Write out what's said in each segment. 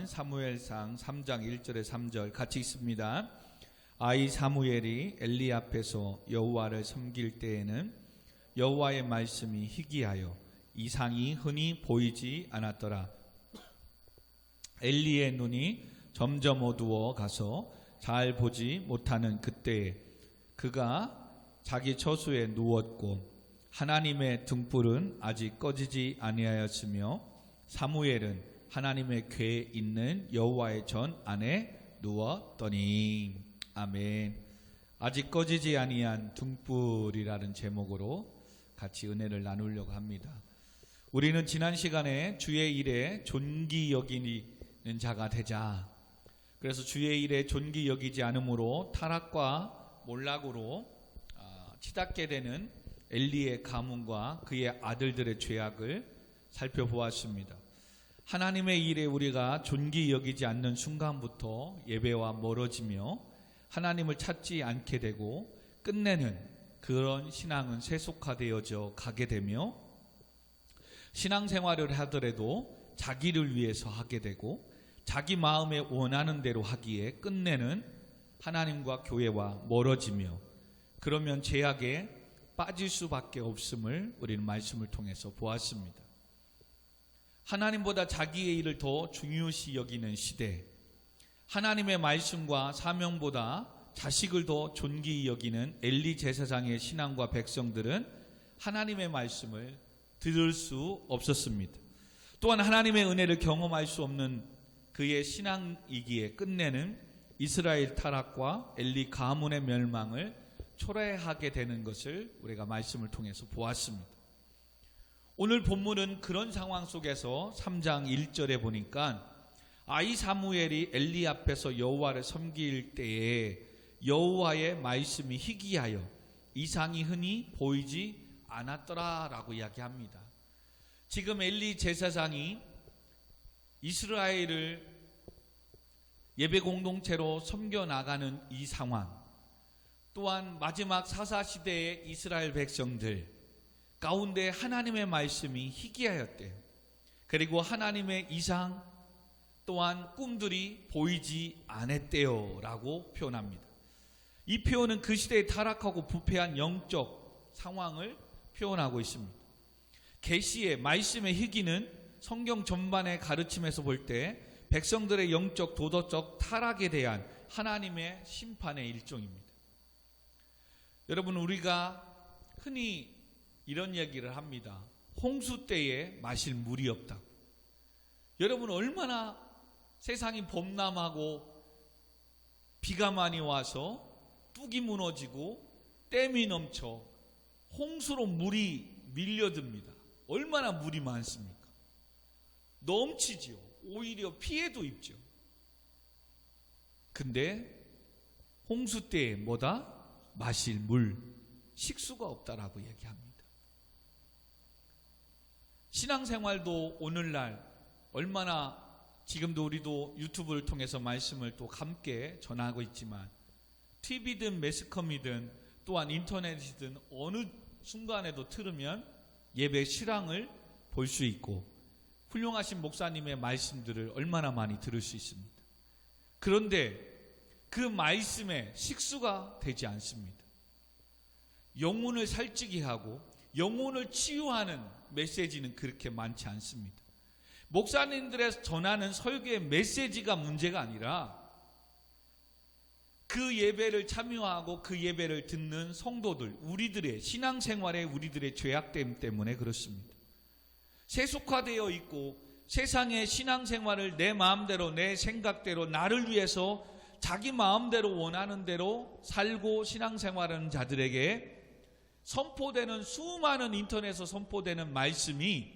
사무엘상 3장 1절에 3절 같이 읽습니다. 아이 사무엘이 엘리 앞에서 여호와를 섬길 때에는 여호와의 말씀이 희귀하여 이상이 흔히 보이지 않았더라. 엘리의 눈이 점점 어두워 가서 잘 보지 못하는 그때에 그가 자기 처소에 누웠고 하나님의 등불은 아직 꺼지지 아니하였으며 사무엘은 하나님의 궤에 있는 여호와의 전 안에 누웠더니. 아멘. 아직 꺼지지 아니한 등불이라는 제목으로 같이 은혜를 나누려고 합니다. 우리는 지난 시간에 주의 일에 존귀 여기는 자가 되자, 그래서 주의 일에 존귀 여기지 않음으로 타락과 몰락으로 치닫게 되는 엘리의 가문과 그의 아들들의 죄악을 살펴보았습니다. 하나님의 일에 우리가 존귀 여기지 않는 순간부터 예배와 멀어지며 하나님을 찾지 않게 되고 끝내는 그런 신앙은 세속화되어져 가게 되며 신앙생활을 하더라도 자기를 위해서 하게 되고 자기 마음에 원하는 대로 하기에 끝내는 하나님과 교회와 멀어지며 그러면 죄악에 빠질 수밖에 없음을 우리는 말씀을 통해서 보았습니다. 하나님보다 자기의 일을 더 중요시 여기는 시대, 하나님의 말씀과 사명보다 자식을 더 존귀히 여기는 엘리 제사장의 신앙과 백성들은 하나님의 말씀을 들을 수 없었습니다. 또한 하나님의 은혜를 경험할 수 없는 그의 신앙이기에 끝내는 이스라엘 타락과 엘리 가문의 멸망을 초래하게 되는 것을 우리가 말씀을 통해서 보았습니다. 오늘 본문은 그런 상황 속에서 3장 1절에 보니까 아이 사무엘이 엘리 앞에서 여호와를 섬길 때에 여호와의 말씀이 희귀하여 이상이 흔히 보이지 않았더라라고 이야기합니다. 지금 엘리 제사장이 이스라엘을 예배 공동체로 섬겨나가는 이 상황, 또한 마지막 사사시대의 이스라엘 백성들 가운데 하나님의 말씀이 희귀하였대요. 그리고 하나님의 이상 또한 꿈들이 보이지 않았대요 라고 표현합니다. 이 표현은 그 시대에 타락하고 부패한 영적 상황을 표현하고 있습니다. 계시의 말씀의 희귀는 성경 전반의 가르침에서 볼 때 백성들의 영적 도덕적 타락에 대한 하나님의 심판의 일종입니다. 여러분, 우리가 흔히 이런 얘기를 합니다. 홍수 때에 마실 물이 없다고. 여러분, 얼마나 세상이 범람하고 비가 많이 와서 뚝이 무너지고 댐이 넘쳐 홍수로 물이 밀려듭니다. 얼마나 물이 많습니까? 넘치지요. 오히려 피해도 입죠. 근데 홍수 때에 뭐다? 마실 물, 식수가 없다라고 얘기합니다. 신앙생활도 오늘날 얼마나 지금도 우리도 유튜브를 통해서 말씀을 또 함께 전하고 있지만 TV든 매스컴이든 또한 인터넷이든 어느 순간에도 틀으면 예배 실황을 볼 수 있고 훌륭하신 목사님의 말씀들을 얼마나 많이 들을 수 있습니다. 그런데 그 말씀에 식수가 되지 않습니다. 영혼을 살찌게 하고 영혼을 치유하는 메시지는 그렇게 많지 않습니다. 목사님들의 전하는 설교의 메시지가 문제가 아니라 그 예배를 참여하고 그 예배를 듣는 성도들, 우리들의 신앙생활에 우리들의 죄악됨 때문에 그렇습니다. 세속화되어 있고 세상의 신앙생활을 내 마음대로 내 생각대로 나를 위해서 자기 마음대로 원하는 대로 살고 신앙생활하는 자들에게 선포되는 수많은 인터넷에서 선포되는 말씀이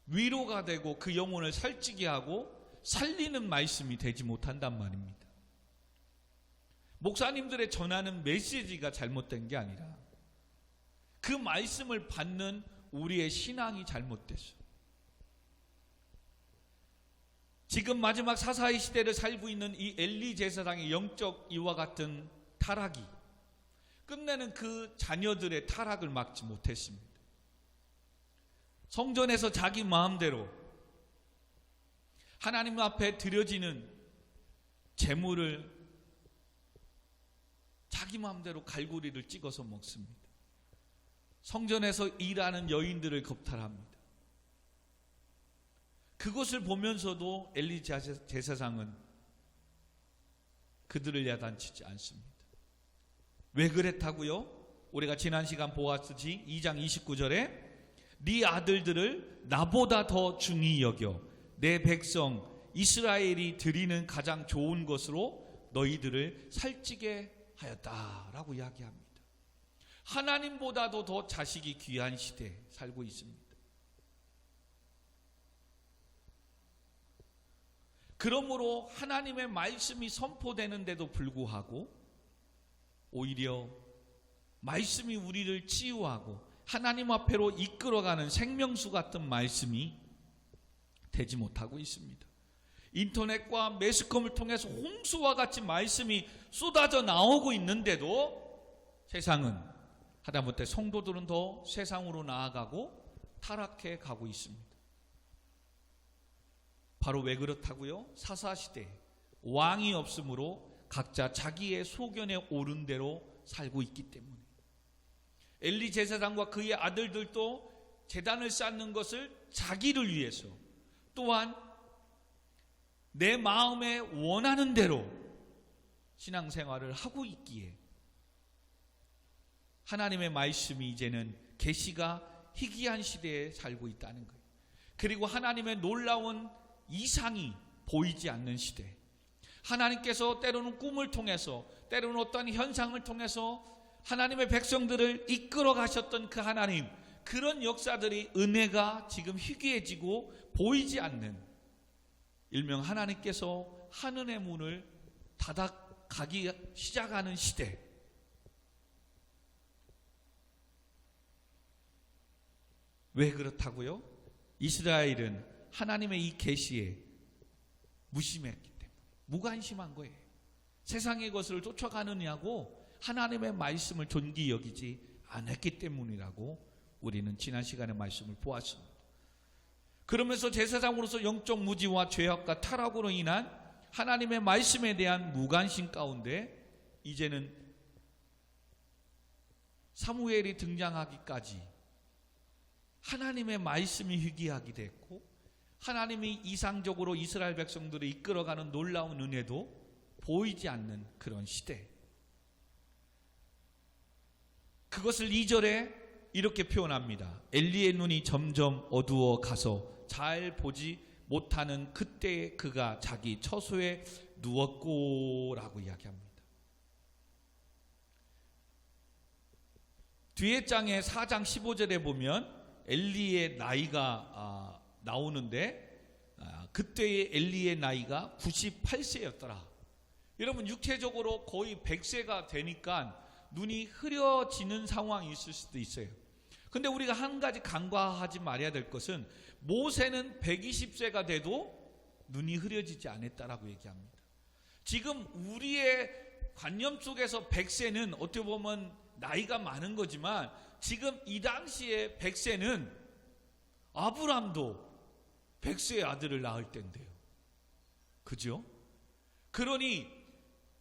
위로가 되고 그 영혼을 살찌게 하고 살리는 말씀이 되지 못한단 말입니다. 목사님들의 전하는 메시지가 잘못된 게 아니라 그 말씀을 받는 우리의 신앙이 잘못됐어요. 지금 마지막 사사의 시대를 살고 있는 이 엘리 제사장의 영적 이와 같은 타락이 끝내는 그 자녀들의 타락을 막지 못했습니다. 성전에서 자기 마음대로 하나님 앞에 드려지는 제물을 자기 마음대로 갈고리를 찍어서 먹습니다. 성전에서 일하는 여인들을 겁탈합니다. 그것을 보면서도 엘리 제사장은 그들을 야단치지 않습니다. 왜 그랬다고요? 우리가 지난 시간 보았듯이 2장 29절에 네 아들들을 나보다 더 중히 여겨 내 백성 이스라엘이 드리는 가장 좋은 것으로 너희들을 살찌게 하였다라고 이야기합니다. 하나님보다도 더 자식이 귀한 시대에 살고 있습니다. 그러므로 하나님의 말씀이 선포되는데도 불구하고 오히려 말씀이 우리를 치유하고 하나님 앞에로 이끌어가는 생명수 같은 말씀이 되지 못하고 있습니다. 인터넷과 매스컴을 통해서 홍수와 같이 말씀이 쏟아져 나오고 있는데도 세상은 하다못해 성도들은 더 세상으로 나아가고 타락해 가고 있습니다. 바로 왜 그렇다고요? 사사시대 왕이 없으므로 각자 자기의 소견에 오른 대로 살고 있기 때문에 엘리 제사장과 그의 아들들도 제단을 쌓는 것을 자기를 위해서 또한 내 마음에 원하는 대로 신앙생활을 하고 있기에 하나님의 말씀이 이제는 계시가 희귀한 시대에 살고 있다는 거예요. 그리고 하나님의 놀라운 이상이 보이지 않는 시대, 하나님께서 때로는 꿈을 통해서 때로는 어떤 현상을 통해서 하나님의 백성들을 이끌어 가셨던 그 하나님, 그런 역사들이 은혜가 지금 희귀해지고 보이지 않는, 일명 하나님께서 하늘의 문을 닫아가기 시작하는 시대. 왜 그렇다고요? 이스라엘은 하나님의 이 계시에 무심했기 때문에, 무관심한 거예요. 세상의 것을 쫓아가느냐고 하나님의 말씀을 존귀 여기지 않았기 때문이라고 우리는 지난 시간에 말씀을 보았습니다. 그러면서 제사장으로서 영적 무지와 죄악과 타락으로 인한 하나님의 말씀에 대한 무관심 가운데 이제는 사무엘이 등장하기까지 하나님의 말씀이 희귀하게 됐고 하나님이 이상적으로 이스라엘 백성들을 이끌어가는 놀라운 은혜도 보이지 않는 그런 시대. 그것을 2절에 이렇게 표현합니다. 엘리의 눈이 점점 어두워 가서 잘 보지 못하는 그때에 그가 자기 처소에 누웠고 라고 이야기합니다. 뒤에 장에 4장 15절에 보면 엘리의 나이가 나오는데 그때의 엘리의 나이가 98세였더라. 여러분 육체적으로 거의 100세가 되니까 눈이 흐려지는 상황이 있을 수도 있어요. 근데 우리가 한 가지 간과하지 말아야 될 것은 모세는 120세가 돼도 눈이 흐려지지 않았다라고 얘기합니다. 지금 우리의 관념 속에서 100세는 어떻게 보면 나이가 많은 거지만 지금 이 당시에 100세는 아브람도 100세의 아들을 낳을 때인데요. 그죠? 그러니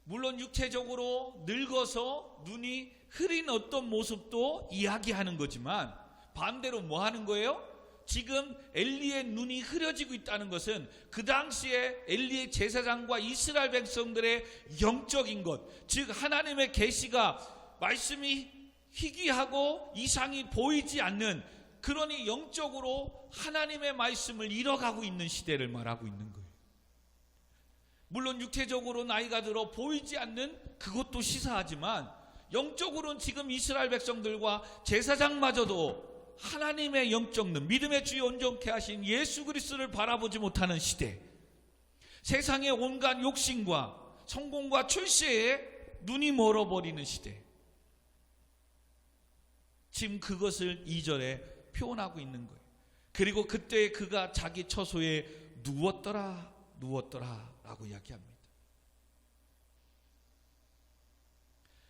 물론 육체적으로 늙어서 눈이 흐린 어떤 모습도 이야기하는 거지만 반대로 뭐 하는 거예요? 지금 엘리의 눈이 흐려지고 있다는 것은 그 당시에 엘리의 제사장과 이스라엘 백성들의 영적인 것, 즉 하나님의 계시가 말씀이 희귀하고 이상이 보이지 않는, 그러니 영적으로 하나님의 말씀을 잃어가고 있는 시대를 말하고 있는 거예요. 물론 육체적으로 나이가 들어 보이지 않는 그것도 시사하지만 영적으로는 지금 이스라엘 백성들과 제사장마저도 하나님의 영적 눈, 믿음의 주여 온전케 하신 예수 그리스도를 바라보지 못하는 시대, 세상의 온갖 욕심과 성공과 출세에 눈이 멀어버리는 시대, 지금 그것을 2절에 표현하고 있는 거예요. 그리고 그때 그가 자기 처소에 누웠더라 라고 이야기합니다.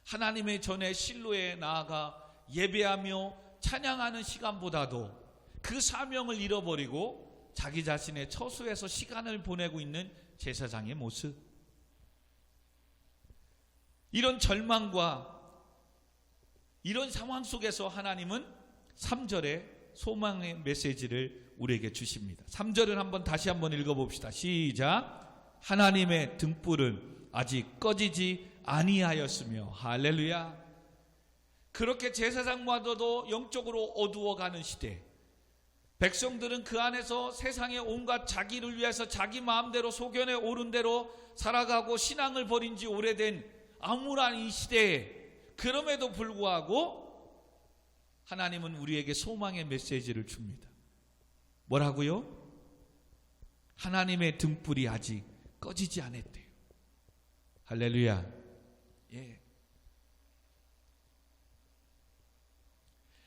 하나님의 전에 실로에 나아가 예배하며 찬양하는 시간보다도 그 사명을 잃어버리고 자기 자신의 처소에서 시간을 보내고 있는 제사장의 모습. 이런 절망과 이런 상황 속에서 하나님은 3절에 소망의 메시지를 우리에게 주십니다. 3절을 다시 한번 읽어봅시다. 시작. 하나님의 등불은 아직 꺼지지 아니하였으며. 할렐루야. 그렇게 제사장마저도 영적으로 어두워가는 시대, 백성들은 그 안에서 세상의 온갖 자기를 위해서 자기 마음대로 소견에 오른 대로 살아가고 신앙을 버린 지 오래된 암울한 이 시대에, 그럼에도 불구하고 하나님은 우리에게 소망의 메시지를 줍니다. 뭐라고요? 하나님의 등불이 아직 꺼지지 않았대요. 할렐루야. 예.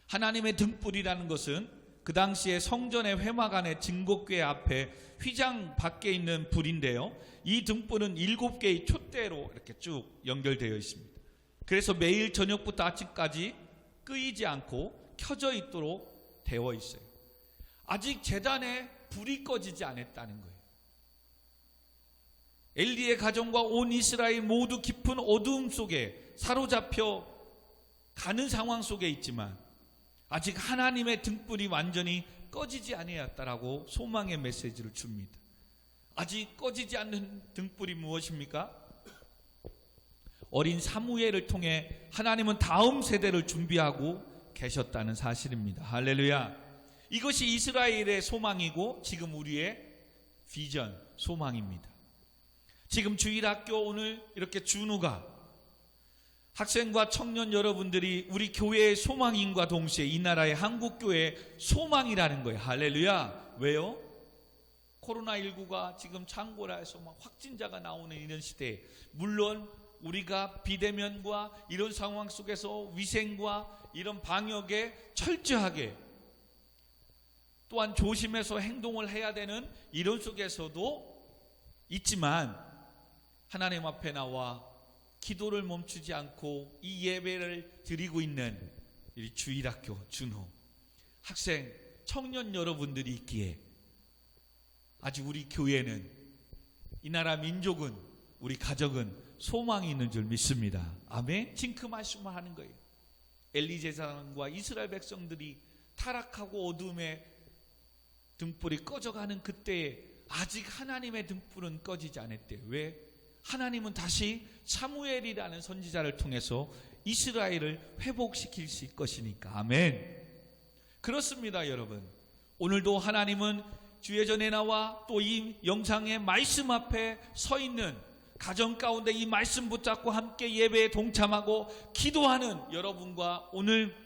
하나님의 등불이라는 것은 그 당시에 성전의 회막안의 증거궤 앞에 휘장 밖에 있는 불인데요, 이 등불은 7개의 촛대로 이렇게 쭉 연결되어 있습니다. 그래서 매일 저녁부터 아침까지 끄이지 않고 켜져 있도록 되어 있어요. 아직 제단에 불이 꺼지지 않았다는 거예요. 엘리의 가정과 온 이스라엘 모두 깊은 어두움 속에 사로잡혀 가는 상황 속에 있지만 아직 하나님의 등불이 완전히 꺼지지 아니었다라고 소망의 메시지를 줍니다. 아직 꺼지지 않는 등불이 무엇입니까? 어린 사무엘을 통해 하나님은 다음 세대를 준비하고 계셨다는 사실입니다. 할렐루야. 이것이 이스라엘의 소망이고 지금 우리의 비전, 소망입니다. 지금 주일학교 오늘 이렇게 준우가 학생과 청년 여러분들이 우리 교회의 소망인과 동시에 이 나라의 한국교회의 소망이라는 거예요. 할렐루야. 왜요? 코로나19가 지금 창궐해서 막 확진자가 나오는 이런 시대에, 물론 우리가 비대면과 이런 상황 속에서 위생과 이런 방역에 철저하게 또한 조심해서 행동을 해야 되는 이런 속에서도 있지만, 하나님 앞에 나와 기도를 멈추지 않고 이 예배를 드리고 있는 이 주일학교 준호 학생 청년 여러분들이 있기에 아직 우리 교회는, 이 나라 민족은, 우리 가족은 소망이 있는 줄 믿습니다. 아멘. 지금 그 말씀을 하는 거예요. 엘리 제사장과 이스라엘 백성들이 타락하고 어둠의 등불이 꺼져가는 그때에 아직 하나님의 등불은 꺼지지 않았대요. 왜? 하나님은 다시 사무엘이라는 선지자를 통해서 이스라엘을 회복시킬 수 있을 것이니까. 아멘. 그렇습니다, 여러분. 오늘도 하나님은 주의 전에 나와 또 이 영상의 말씀 앞에 서 있는 가정 가운데 이 말씀 붙잡고 함께 예배에 동참하고 기도하는 여러분과 오늘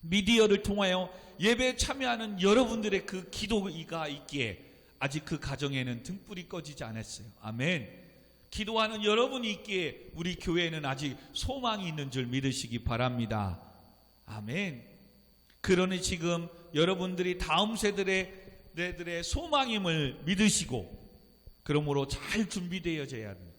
미디어를 통하여 예배에 참여하는 여러분들의 그 기도가 있기에 아직 그 가정에는 등불이 꺼지지 않았어요. 아멘. 기도하는 여러분이 있기에 우리 교회에는 아직 소망이 있는 줄 믿으시기 바랍니다. 아멘. 그러니 지금 여러분들이 다음 세대들의 소망임을 믿으시고, 그러므로 잘 준비되어져야 합니다.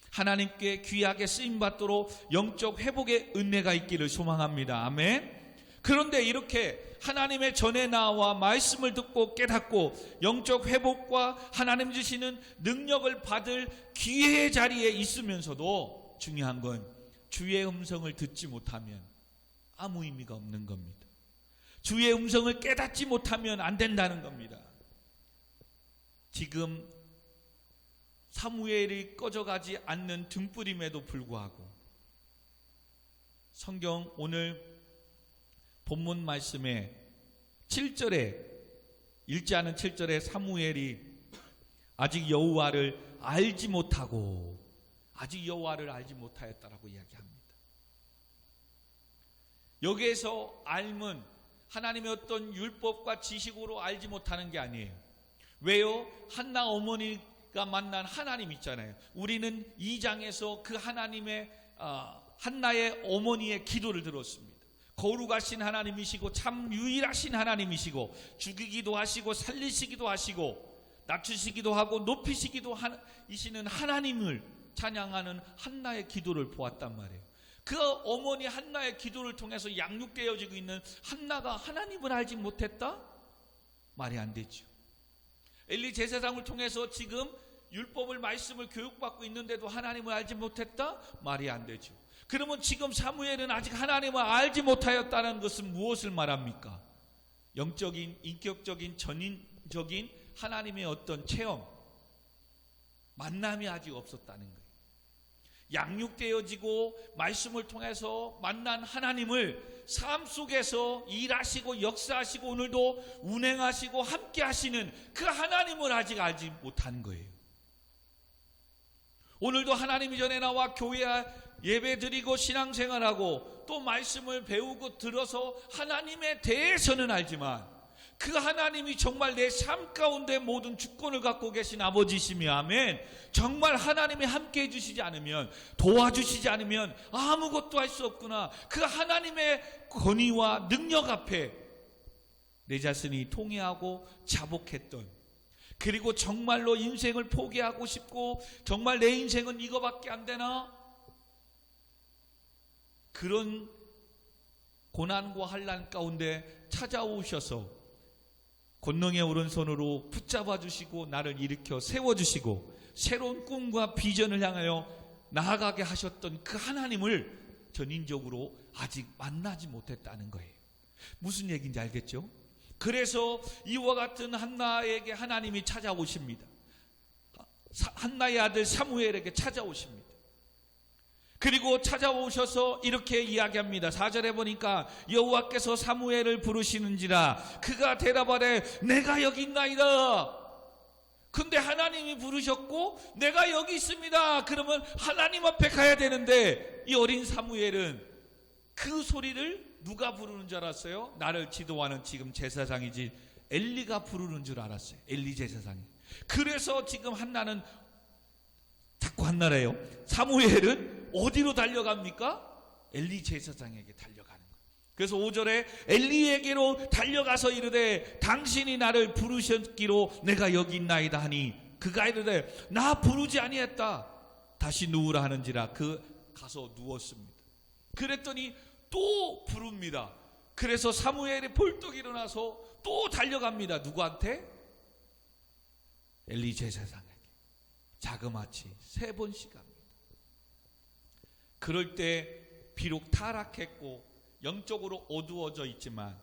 하나님께 귀하게 쓰임받도록 영적 회복의 은혜가 있기를 소망합니다. 아멘. 그런데 이렇게 하나님의 전에 나와 말씀을 듣고 깨닫고 영적 회복과 하나님 주시는 능력을 받을 기회의 자리에 있으면서도 중요한 건 주의 음성을 듣지 못하면 아무 의미가 없는 겁니다. 주의 음성을 깨닫지 못하면 안 된다는 겁니다. 지금 사무엘이 꺼져가지 않는 등불임에도 불구하고 성경 오늘 본문 말씀에 7절에, 읽지 않은 7절에 사무엘이 아직 여호와를 알지 못하고 아직 여호와를 알지 못하였다라고 이야기합니다. 여기에서 알면 하나님의 어떤 율법과 지식으로 알지 못하는 게 아니에요. 왜요? 한나 어머니가 만난 하나님 있잖아요. 우리는 2장에서 그 하나님의 한나의 어머니의 기도를 들었습니다. 거룩하신 하나님이시고 참 유일하신 하나님이시고 죽이기도 하시고 살리시기도 하시고 낮추시기도 하고 높이시기도 하시는 하나님을 찬양하는 한나의 기도를 보았단 말이에요. 그 어머니 한나의 기도를 통해서 양육되어지고 있는 한나가 하나님을 알지 못했다? 말이 안 되죠. 엘리 제사장을 통해서 지금 율법을 말씀을 교육받고 있는데도 하나님을 알지 못했다? 말이 안 되죠. 그러면 지금 사무엘은 아직 하나님을 알지 못하였다는 것은 무엇을 말합니까? 영적인, 인격적인, 전인적인 하나님의 어떤 체험, 만남이 아직 없었다는 거예요. 양육되어지고 말씀을 통해서 만난 하나님을 삶 속에서 일하시고 역사하시고 오늘도 운행하시고 함께 하시는 그 하나님을 아직 알지 못한 거예요. 오늘도 하나님 전에 나와 교회 예배 드리고 신앙생활하고 또 말씀을 배우고 들어서 하나님에 대해서는 알지만 그 하나님이 정말 내 삶 가운데 모든 주권을 갖고 계신 아버지시며, 아멘, 정말 하나님이 함께 해주시지 않으면, 도와주시지 않으면 아무것도 할 수 없구나. 그 하나님의 권위와 능력 앞에 내 자신이 통회하고 자복했던, 그리고 정말로 인생을 포기하고 싶고 정말 내 인생은 이거밖에 안 되나? 그런 고난과 환난 가운데 찾아오셔서 권능의 오른손으로 붙잡아 주시고 나를 일으켜 세워주시고 새로운 꿈과 비전을 향하여 나아가게 하셨던 그 하나님을 전인적으로 아직 만나지 못했다는 거예요. 무슨 얘기인지 알겠죠? 그래서 이와 같은 한나에게 하나님이 찾아오십니다. 한나의 아들 사무엘에게 찾아오십니다. 그리고 찾아오셔서 이렇게 이야기합니다. 4절에 보니까 여호와께서 사무엘을 부르시는지라 그가 대답하되 내가 여기 있나이다. 근데 하나님이 부르셨고 내가 여기 있습니다. 그러면 하나님 앞에 가야 되는데 이 어린 사무엘은 그 소리를 누가 부르는 줄 알았어요? 나를 지도하는 지금 제사장이지 엘리가 부르는 줄 알았어요. 엘리 제사장이. 그래서 지금 한나는 자꾸 한나래요. 사무엘은 어디로 달려갑니까? 엘리 제사장에게 달려가는 거예요. 그래서 5절에 엘리에게로 달려가서 이르되 당신이 나를 부르셨기로 내가 여기 있나이다 하니 그가 이르되 나 부르지 아니했다. 다시 누우라 하는지라 그 가서 누웠습니다. 그랬더니 또 부릅니다. 그래서 사무엘이 벌떡 일어나서 또 달려갑니다. 누구한테? 엘리 제사장에게. 자그마치 3번씩 합니다. 그럴 때 비록 타락했고 영적으로 어두워져 있지만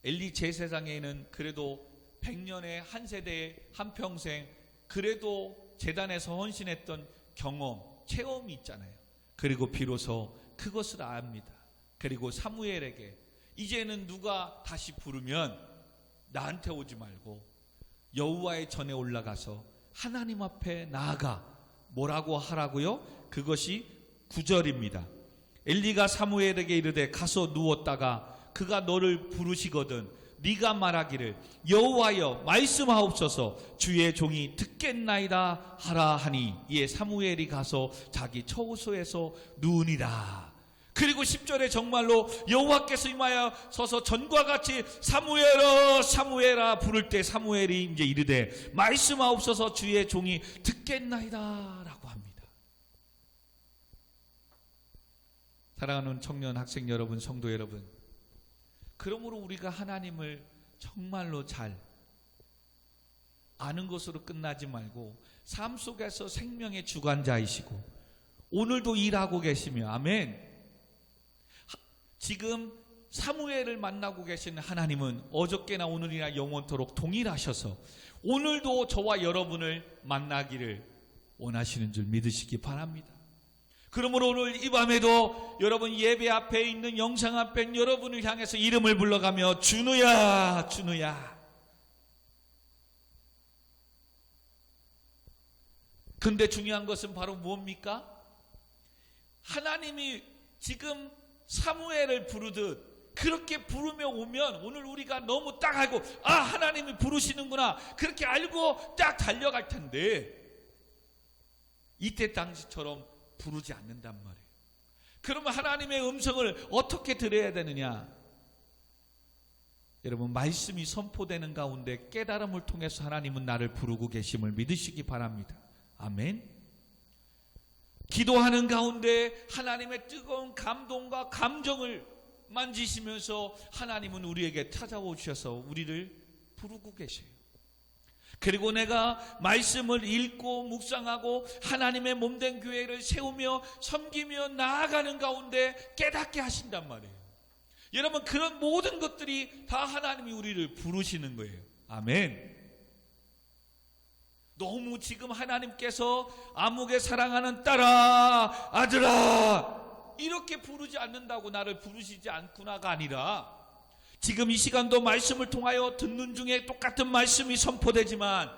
엘리 제사장에는 그래도 100년의 한 세대의 한평생 그래도 제단에서 헌신했던 경험, 체험이 있잖아요. 그리고 비로소 그것을 압니다. 그리고 사무엘에게 이제는 누가 다시 부르면 나한테 오지 말고 여호와의 전에 올라가서 하나님 앞에 나아가 뭐라고 하라고요? 그것이 9절입니다. 엘리가 사무엘에게 이르되 가서 누웠다가 그가 너를 부르시거든 네가 말하기를 여호와여 말씀하옵소서 주의 종이 듣겠나이다 하라 하니 이에 사무엘이 가서 자기 처소에서 누우니라. 그리고 10절에 정말로 여호와께서 임하여 서서 전과 같이 사무엘아 사무엘아 부를 때 사무엘이 이제 이르되 말씀하옵소서 주의 종이 듣겠나이다 라고 합니다. 사랑하는 청년 학생 여러분, 성도 여러분, 그러므로 우리가 하나님을 정말로 잘 아는 것으로 끝나지 말고 삶 속에서 생명의 주관자이시고 오늘도 일하고 계시며, 아멘, 지금 사무엘을 만나고 계시는 하나님은 어저께나 오늘이나 영원토록 동일하셔서 오늘도 저와 여러분을 만나기를 원하시는 줄 믿으시기 바랍니다. 그러므로 오늘 이 밤에도 여러분 예배 앞에 있는 영상 앞에 있는 여러분을 향해서 이름을 불러가며 준우야 준우야. 근데 중요한 것은 바로 뭡니까? 하나님이 지금 사무엘을 부르듯 그렇게 부르며 오면 오늘 우리가 너무 딱 알고 하나님이 부르시는구나 그렇게 알고 딱 달려갈 텐데 이때 당시처럼 부르지 않는단 말이에요. 그러면 하나님의 음성을 어떻게 들어야 되느냐? 여러분 말씀이 선포되는 가운데 깨달음을 통해서 하나님은 나를 부르고 계심을 믿으시기 바랍니다. 아멘. 기도하는 가운데 하나님의 뜨거운 감동과 감정을 만지시면서 하나님은 우리에게 찾아오셔서 우리를 부르고 계세요. 그리고 내가 말씀을 읽고 묵상하고 하나님의 몸된 교회를 세우며 섬기며 나아가는 가운데 깨닫게 하신단 말이에요. 여러분, 그런 모든 것들이 다 하나님이 우리를 부르시는 거예요. 아멘. 너무 지금 하나님께서 아무개 사랑하는 딸아, 아들아 이렇게 부르지 않는다고 나를 부르시지 않구나가 아니라, 지금 이 시간도 말씀을 통하여 듣는 중에 똑같은 말씀이 선포되지만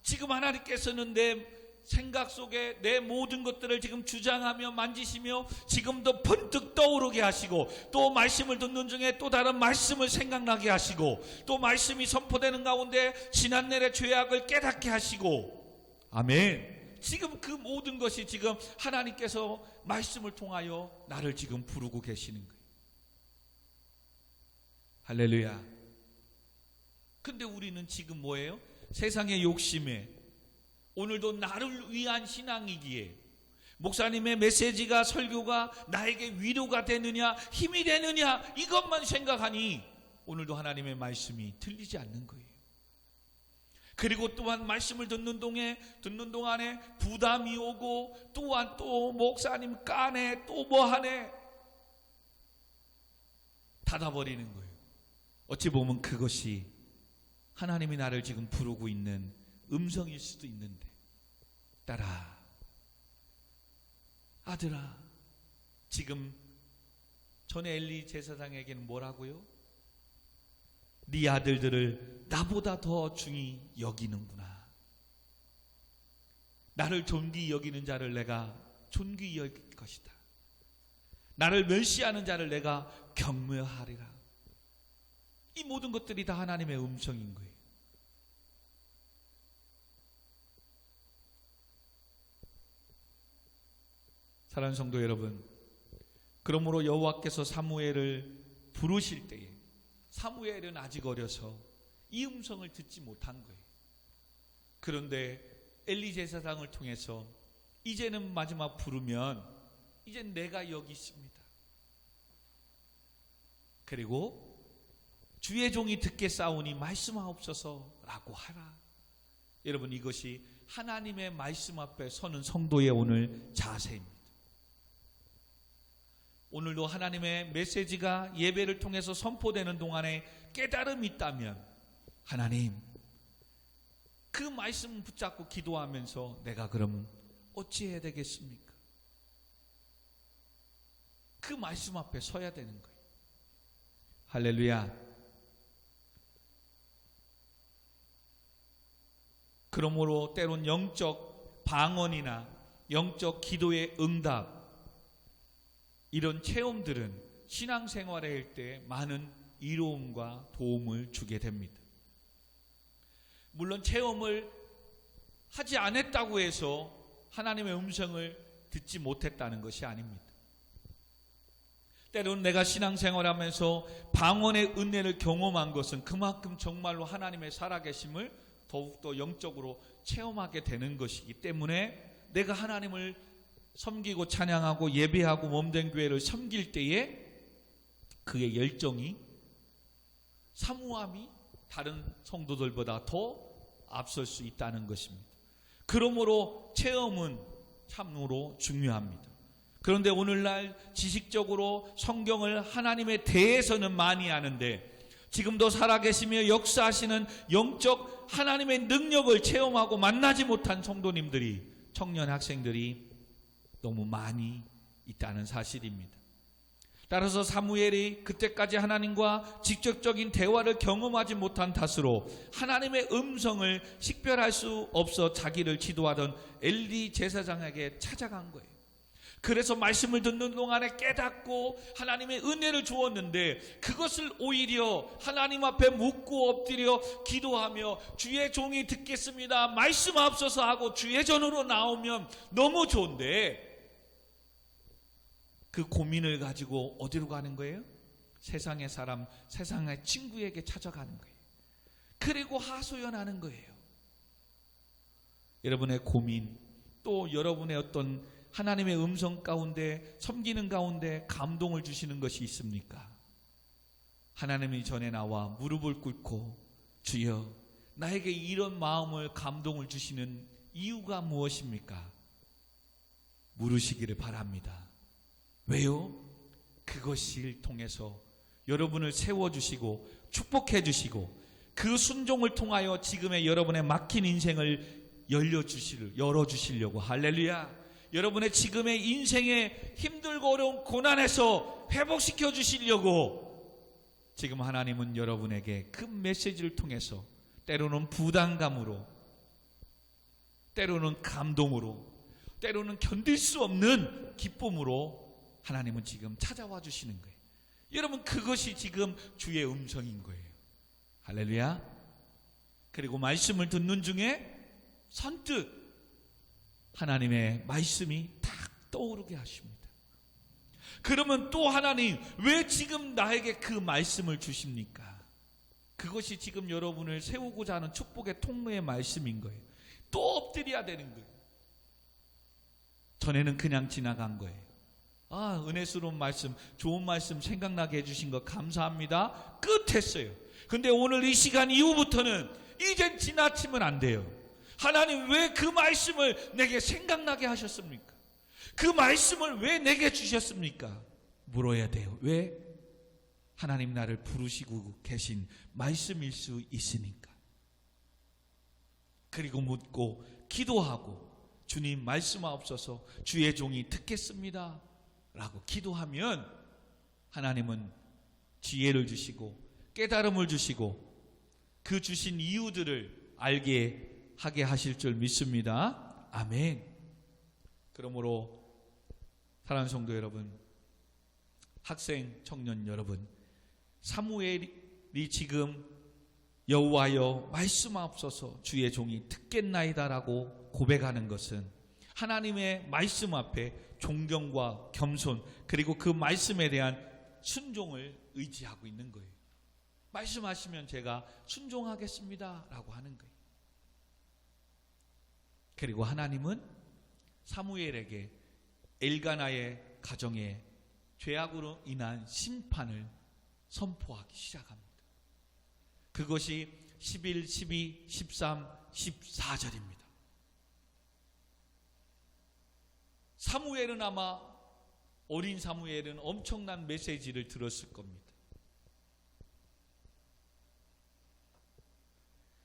지금 하나님께서는 내 생각 속에 내 모든 것들을 지금 주장하며 만지시며 지금도 번뜩 떠오르게 하시고, 또 말씀을 듣는 중에 또 다른 말씀을 생각나게 하시고, 또 말씀이 선포되는 가운데 지난날의 죄악을 깨닫게 하시고, 아멘. 지금 그 모든 것이 지금 하나님께서 말씀을 통하여 나를 지금 부르고 계시는 거예요. 할렐루야. 근데 우리는 지금 뭐예요? 세상의 욕심에, 오늘도 나를 위한 신앙이기에 목사님의 메시지가, 설교가 나에게 위로가 되느냐 힘이 되느냐 이것만 생각하니 오늘도 하나님의 말씀이 들리지 않는 거예요. 그리고 또한 말씀을 듣는 동안에 부담이 오고, 또한 또 목사님 까네 또 뭐 하네 닫아버리는 거예요. 어찌 보면 그것이 하나님이 나를 지금 부르고 있는 음성일 수도 있는데, 딸아, 아들아, 지금 전에 엘리 제사장에게는 뭐라고요? 네 아들들을 나보다 더 중히 여기는구나. 나를 존귀히 여기는 자를 내가 존귀히 여길 것이다. 나를 멸시하는 자를 내가 경멸하리라. 이 모든 것들이 다 하나님의 음성인 거예요. 사랑하는 성도 여러분, 그러므로 여호와께서 사무엘을 부르실 때에 사무엘은 아직 어려서 이 음성을 듣지 못한 거예요. 그런데 엘리 제사장을 통해서 이제는 마지막 부르면 이젠 내가 여기 있습니다. 그리고 주의 종이 듣게 싸우니 말씀하옵소서라고 하라. 여러분, 이것이 하나님의 말씀 앞에 서는 성도의 오늘 자세입니다. 오늘도 하나님의 메시지가 예배를 통해서 선포되는 동안에 깨달음이 있다면, 하나님, 그 말씀 붙잡고 기도하면서 내가 그럼 어찌해야 되겠습니까? 그 말씀 앞에 서야 되는 거예요. 할렐루야. 그러므로 때론 영적 방언이나 영적 기도의 응답, 이런 체험들은 신앙생활에 할 때 많은 이로움과 도움을 주게 됩니다. 물론 체험을 하지 않았다고 해서 하나님의 음성을 듣지 못했다는 것이 아닙니다. 때로는 내가 신앙생활하면서 방언의 은혜를 경험한 것은 그만큼 정말로 하나님의 살아계심을 더욱더 영적으로 체험하게 되는 것이기 때문에, 내가 하나님을 섬기고 찬양하고 예배하고 몸된 교회를 섬길 때에 그의 열정이, 사모함이 다른 성도들보다 더 앞설 수 있다는 것입니다. 그러므로 체험은 참으로 중요합니다. 그런데 오늘날 지식적으로 성경을 하나님에 대해서는 많이 아는데, 지금도 살아계시며 역사하시는 영적 하나님의 능력을 체험하고 만나지 못한 성도님들이, 청년 학생들이 너무 많이 있다는 사실입니다. 따라서 사무엘이 그때까지 하나님과 직접적인 대화를 경험하지 못한 탓으로 하나님의 음성을 식별할 수 없어 자기를 지도하던 엘리 제사장에게 찾아간 거예요. 그래서 말씀을 듣는 동안에 깨닫고 하나님의 은혜를 주었는데, 그것을 오히려 하나님 앞에 묻고 엎드려 기도하며 주의 종이 듣겠습니다, 말씀하옵소서 하고 주의 전으로 나오면 너무 좋은데, 그 고민을 가지고 어디로 가는 거예요? 세상의 사람, 세상의 친구에게 찾아가는 거예요. 그리고 하소연하는 거예요. 여러분의 고민, 또 여러분의 어떤 하나님의 음성 가운데, 섬기는 가운데 감동을 주시는 것이 있습니까? 하나님이 전에 나와 무릎을 꿇고, 주여 나에게 이런 마음을 감동을 주시는 이유가 무엇입니까? 물으시기를 바랍니다. 왜요? 그것을 통해서 여러분을 세워주시고 축복해주시고 그 순종을 통하여 지금의 여러분의 막힌 인생을 열어주시려고, 할렐루야, 여러분의 지금의 인생의 힘들고 어려운 고난에서 회복시켜 주시려고 지금 하나님은 여러분에게 그 메시지를 통해서 때로는 부담감으로, 때로는 감동으로, 때로는 견딜 수 없는 기쁨으로 하나님은 지금 찾아와 주시는 거예요. 여러분, 그것이 지금 주의 음성인 거예요. 할렐루야. 그리고 말씀을 듣는 중에 선뜻 하나님의 말씀이 딱 떠오르게 하십니다. 그러면 또 하나님, 왜 지금 나에게 그 말씀을 주십니까? 그것이 지금 여러분을 세우고자 하는 축복의 통로의 말씀인 거예요. 또 엎드려야 되는 거예요. 전에는 그냥 지나간 거예요. 아, 은혜스러운 말씀, 좋은 말씀 생각나게 해주신 거 감사합니다. 끝 했어요. 근데 오늘 이 시간 이후부터는 이젠 지나치면 안 돼요. 하나님, 왜 그 말씀을 내게 생각나게 하셨습니까? 그 말씀을 왜 내게 주셨습니까? 물어야 돼요. 왜? 하나님 나를 부르시고 계신 말씀일 수 있으니까. 그리고 묻고 기도하고, 주님 말씀하옵소서, 주의 종이 듣겠습니다 라고 기도하면 하나님은 지혜를 주시고 깨달음을 주시고 그 주신 이유들을 알게 하게 하실 줄 믿습니다. 아멘. 그러므로 사랑하는 성도 여러분, 학생, 청년 여러분, 사무엘이 지금 여호와여 말씀하옵소서 주의 종이 듣겠나이다라고 고백하는 것은 하나님의 말씀 앞에 존경과 겸손, 그리고 그 말씀에 대한 순종을 의지하고 있는 거예요. 말씀하시면 제가 순종하겠습니다 라고 하는 거예요. 그리고 하나님은 사무엘에게 엘가나의 가정에 죄악으로 인한 심판을 선포하기 시작합니다. 그것이 11, 12, 13, 14절입니다. 사무엘은 아마, 어린 사무엘은 엄청난 메시지를 들었을 겁니다.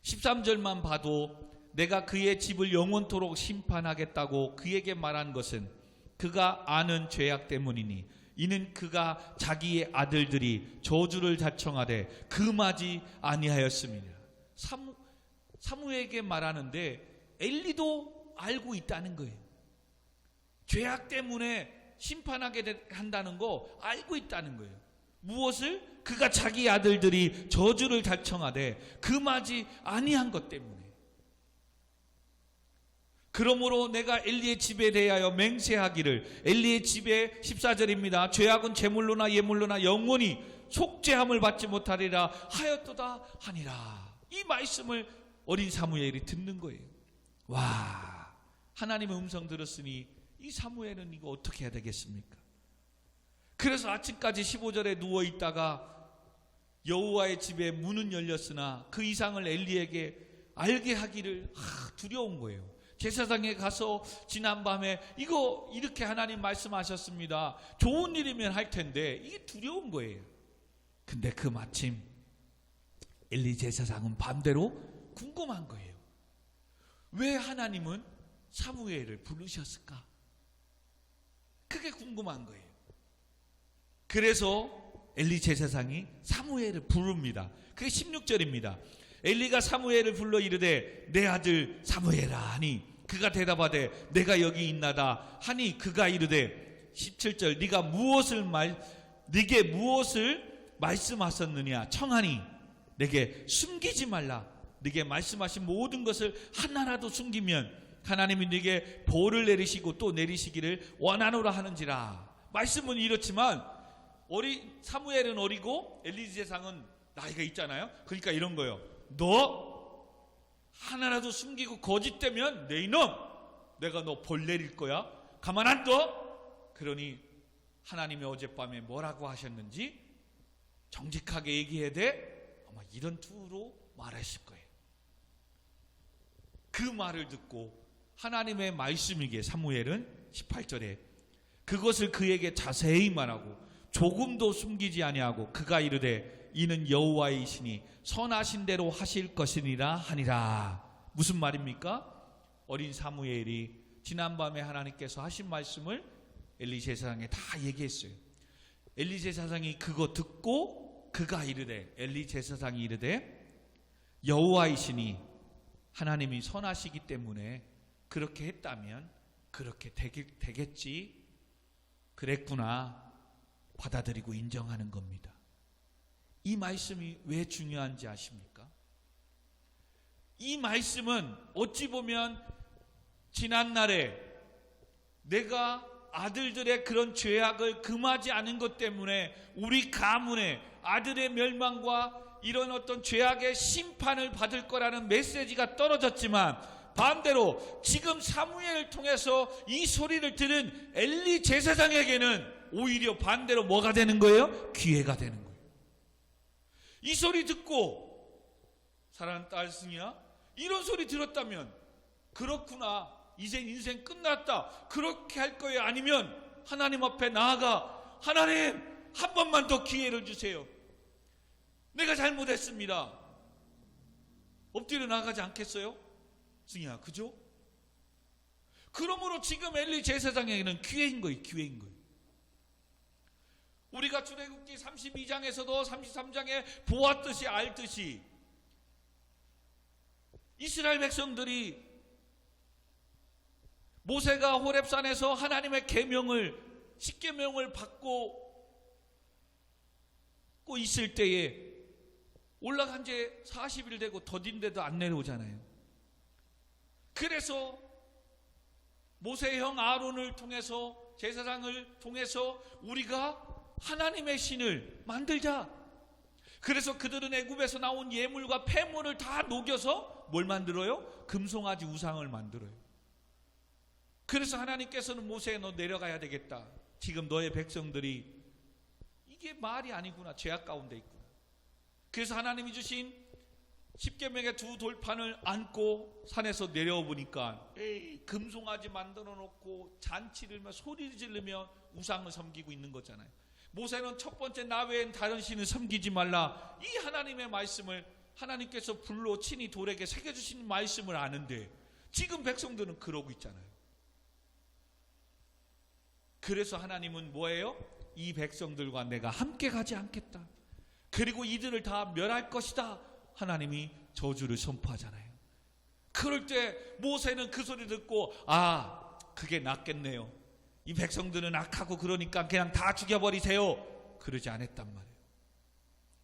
13절만 봐도 내가 그의 집을 영원토록 심판하겠다고 그에게 말한 것은 그가 아는 죄악 때문이니 이는 그가 자기의 아들들이 저주를 자청하되 금하지 아니하였음이니라. 사무에게 말하는데 엘리도 알고 있다는 거예요. 죄악 때문에 심판하게 한다는 거 알고 있다는 거예요. 무엇을? 그가 자기 아들들이 저주를 자청하되 금하지 아니한 것 때문에. 그러므로 내가 엘리의 집에 대하여 맹세하기를, 엘리의 집에 14절입니다. 죄악은 제물로나 예물로나 영원히 속죄함을 받지 못하리라 하였도다 하니라. 이 말씀을 어린 사무엘이 듣는 거예요. 와, 하나님의 음성 들었으니 이 사무엘은 이거 어떻게 해야 되겠습니까? 그래서 아침까지 15절에 누워있다가 여호와의 집에 문은 열렸으나 그 이상을 엘리에게 알게 하기를 두려운 거예요. 제사장에 가서 지난밤에 이거 이렇게 하나님 말씀하셨습니다. 좋은 일이면 할 텐데 이게 두려운 거예요. 근데 그 마침 엘리 제사장은 반대로 궁금한 거예요. 왜 하나님은 사무엘을 부르셨을까? 그게 궁금한 거예요. 그래서 엘리 제사장이 사무엘을 부릅니다. 그게 16절입니다. 엘리가 사무엘을 불러 이르되 내 아들 사무엘아 하니 그가 대답하되 내가 여기 있나다 하니 그가 이르되 17절 네게 무엇을 말씀하셨느냐 청하니 내게 숨기지 말라. 네게 말씀하신 모든 것을 하나라도 숨기면 하나님이 네게 벌을 내리시고 또 내리시기를 원하노라 하는지라. 말씀은 이렇지만 사무엘은 어리고 엘리 제사장은 나이가 있잖아요. 그러니까 이런 거예요. 너 하나라도 숨기고 거짓되면 내 이놈, 내가 너 벌 내릴 거야. 가만 안 둬. 그러니 하나님이 어젯밤에 뭐라고 하셨는지 정직하게 얘기해야 돼. 아마 이런 투로 말했을 거예요. 그 말을 듣고 하나님의 말씀이기에 사무엘은 18절에 그것을 그에게 자세히 말하고 조금도 숨기지 아니하고 그가 이르되 이는 여호와의 신이 선하신 대로 하실 것이니라 하니라. 무슨 말입니까? 어린 사무엘이 지난밤에 하나님께서 하신 말씀을 엘리 제사장에 다 얘기했어요. 엘리 제사장이 그거 듣고 그가 이르되, 엘리 제사장이 이르되 여호와의 신이 하나님이 선하시기 때문에 그렇게 했다면 그렇게 되겠지, 그랬구나 받아들이고 인정하는 겁니다. 이 말씀이 왜 중요한지 아십니까? 이 말씀은 어찌 보면 지난날에 내가 아들들의 그런 죄악을 금하지 않은 것 때문에 우리 가문의 아들의 멸망과 이런 어떤 죄악의 심판을 받을 거라는 메시지가 떨어졌지만, 반대로 지금 사무엘을 통해서 이 소리를 들은 엘리 제사장에게는 오히려 반대로 뭐가 되는 거예요? 기회가 되는 거예요. 이 소리 듣고 사랑하는 딸 승희야, 이런 소리 들었다면 그렇구나, 이제 인생 끝났다, 그렇게 할 거예요? 아니면 하나님 앞에 나아가 하나님 한 번만 더 기회를 주세요, 내가 잘못했습니다, 엎드려 나가지 않겠어요? 승희야, 그죠? 그러므로 지금 엘리 제사장에게는 기회인 거예요. 기회인 거예요. 우리가 출애굽기 32장에서도 33장에 보았듯이 알듯이 이스라엘 백성들이 모세가 호렙산에서 하나님의 계명을, 십계명을 받고 있을 때에 올라간 지 40일 되고 더딘데도 안 내려오잖아요. 그래서 모세의 형 아론을 통해서, 제사장을 통해서 우리가 하나님의 신을 만들자. 그래서 그들은 애굽에서 나온 예물과 폐물을 다 녹여서 뭘 만들어요? 금송아지 우상을 만들어요. 그래서 하나님께서는 모세에 너 내려가야 되겠다, 지금 너의 백성들이 이게 말이 아니구나, 죄악 가운데 있구나. 그래서 하나님이 주신 십계명의 두 돌판을 안고 산에서 내려와 보니까 금송아지 만들어 놓고 잔치를 하며 소리 지르며 우상을 섬기고 있는 거잖아요. 모세는 첫 번째 나 외엔 다른 신을 섬기지 말라, 이 하나님의 말씀을 하나님께서 불로 친히 돌에게 새겨주신 말씀을 아는데 지금 백성들은 그러고 있잖아요. 그래서 하나님은 뭐예요? 이 백성들과 내가 함께 가지 않겠다, 그리고 이들을 다 멸할 것이다, 하나님이 저주를 선포하잖아요. 그럴 때 모세는 그 소리 듣고 그게 낫겠네요, 이 백성들은 악하고 그러니까 그냥 다 죽여버리세요, 그러지 않았단 말이에요.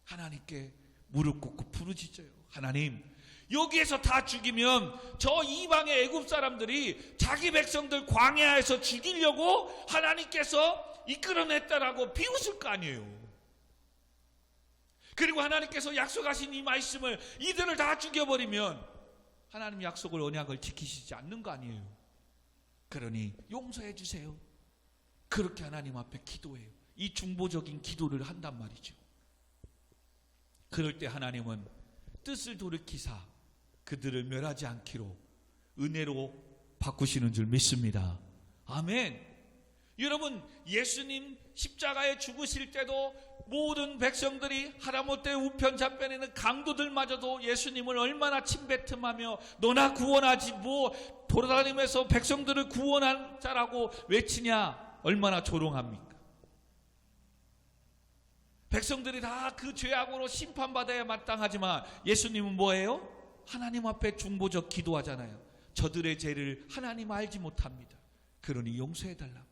하나님께 무릎 꿇고 부르짖어요. 하나님, 여기에서 다 죽이면 저 이방의 애굽 사람들이 자기 백성들 광야에서 죽이려고 하나님께서 이끌어냈다라고 비웃을 거 아니에요. 그리고 하나님께서 약속하신 이 말씀을, 이들을 다 죽여버리면 하나님 약속을, 언약을 지키시지 않는 거 아니에요. 그러니 용서해 주세요, 그렇게 하나님 앞에 기도해요. 이 중보적인 기도를 한단 말이죠. 그럴 때 하나님은 뜻을 돌이키사 그들을 멸하지 않기로 은혜로 바꾸시는 줄 믿습니다. 아멘. 여러분, 예수님 십자가에 죽으실 때도 모든 백성들이 하다못해 우편 좌편에는 강도들마저도 예수님을 얼마나 침뱉음하며 너나 구원하지, 뭐 돌아다니면서 백성들을 구원한 자라고 외치냐, 얼마나 조롱합니까? 백성들이 다 그 죄악으로 심판받아야 마땅하지만 예수님은 뭐예요? 하나님 앞에 중보적 기도하잖아요. 저들의 죄를 하나님 알지 못합니다, 그러니 용서해달라고.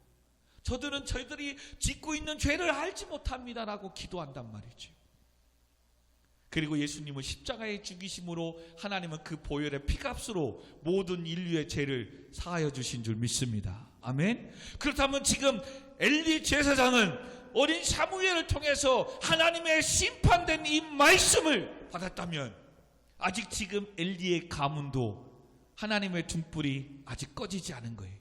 저들은 저희들이 짓고 있는 죄를 알지 못합니다라고 기도한단 말이죠. 그리고 예수님은 십자가의 죽이심으로 하나님은 그 보혈의 피값으로 모든 인류의 죄를 사하여 주신 줄 믿습니다. 아멘. 그렇다면 지금 엘리 제사장은 어린 사무엘을 통해서 하나님의 심판된 이 말씀을 받았다면, 아직 지금 엘리의 가문도 하나님의 등불이 아직 꺼지지 않은 거예요.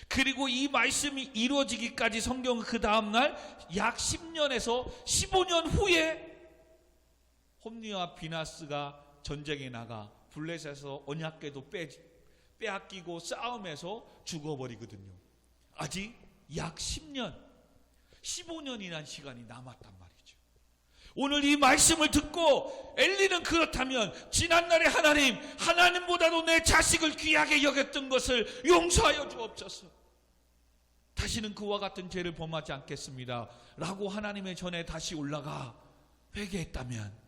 그리고 이 말씀이 이루어지기까지 성경은 그 다음날 약 10년에서 15년 후에 홈리와 비나스가 전쟁에 나가 블레셋에서 언약궤도 빼앗기고 싸움에서 죽어버리거든요. 아직 약 10년, 15년이라는 시간이 남았단 말이죠. 오늘 이 말씀을 듣고 엘리는 그렇다면 지난날에 하나님보다도 내 자식을 귀하게 여겼던 것을 용서하여 주옵소서. 다시는 그와 같은 죄를 범하지 않겠습니다 라고 하나님의 전에 다시 올라가 회개했다면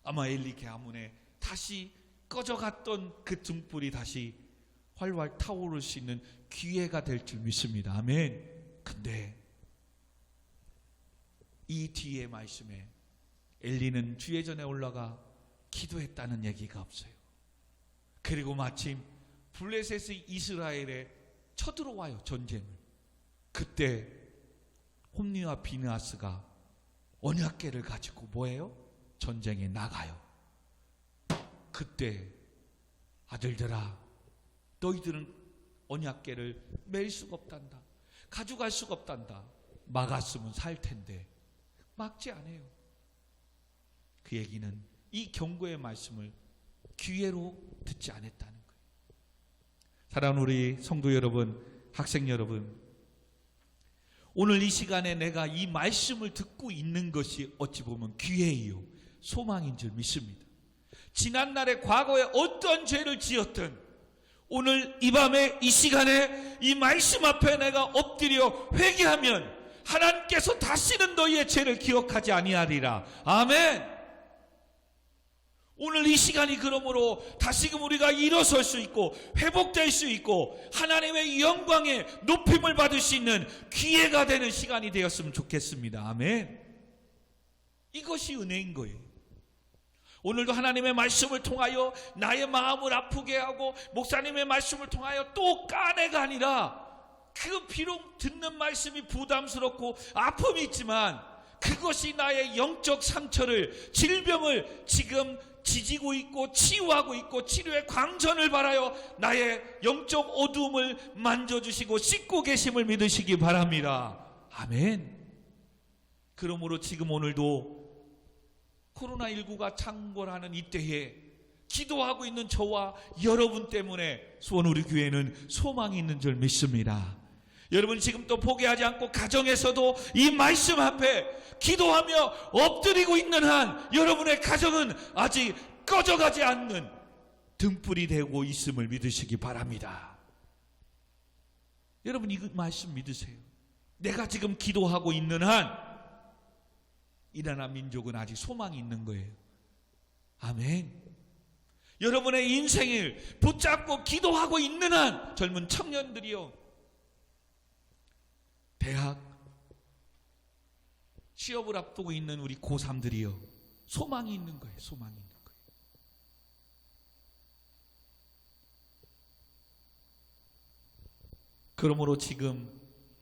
아마 엘리 가문에 다시 꺼져갔던 그 등불이 다시 활활 타오를 수 있는 기회가 될 줄 믿습니다. 아멘. 근데 이 뒤에 말씀에 엘리는 주의 전에 올라가 기도했다는 얘기가 없어요. 그리고 마침 블레셋의 이스라엘에 쳐들어와요, 전쟁을. 그때 홈리와 비느하스가 언약궤를 가지고 뭐예요? 전쟁에 나가요. 그때 아들들아, 너희들은 언약궤를 맬 수가 없단다, 가져갈 수가 없단다. 막았으면 살 텐데 막지 않아요. 그 얘기는 이 경고의 말씀을 기회로 듣지 않았다는 거예요. 사랑하는 우리 성도 여러분, 학생 여러분, 오늘 이 시간에 내가 이 말씀을 듣고 있는 것이 어찌 보면 기회이요 소망인 줄 믿습니다. 지난날의 과거에 어떤 죄를 지었든 오늘 이 밤에 이 시간에 이 말씀 앞에 내가 엎드려 회개하면 하나님께서 다시는 너희의 죄를 기억하지 아니하리라. 아멘. 오늘 이 시간이 그러므로 다시금 우리가 일어설 수 있고 회복될 수 있고 하나님의 영광에 높임을 받을 수 있는 기회가 되는 시간이 되었으면 좋겠습니다. 아멘. 이것이 은혜인 거예요. 오늘도 하나님의 말씀을 통하여 나의 마음을 아프게 하고 목사님의 말씀을 통하여 또 까내가 아니라 그 비록 듣는 말씀이 부담스럽고 아픔이 있지만 그것이 나의 영적 상처를, 질병을 지금 지지고 있고 치유하고 있고 치료의 광선을 바라여 나의 영적 어두움을 만져주시고 씻고 계심을 믿으시기 바랍니다. 아멘. 그러므로 지금 오늘도 코로나19가 창궐하는 이때에 기도하고 있는 저와 여러분 때문에 수원 우리 교회는 소망이 있는 줄 믿습니다. 여러분 지금 또 포기하지 않고 가정에서도 이 말씀 앞에 기도하며 엎드리고 있는 한 여러분의 가정은 아직 꺼져가지 않는 등불이 되고 있음을 믿으시기 바랍니다. 여러분 이 말씀 믿으세요. 내가 지금 기도하고 있는 한 이 나라 민족은 아직 소망이 있는 거예요. 아멘. 여러분의 인생을 붙잡고 기도하고 있는 한 젊은 청년들이요, 대학 취업을 앞두고 있는 우리 고3들이요, 소망이 있는 거예요. 소망이 있는 거예요. 그러므로 지금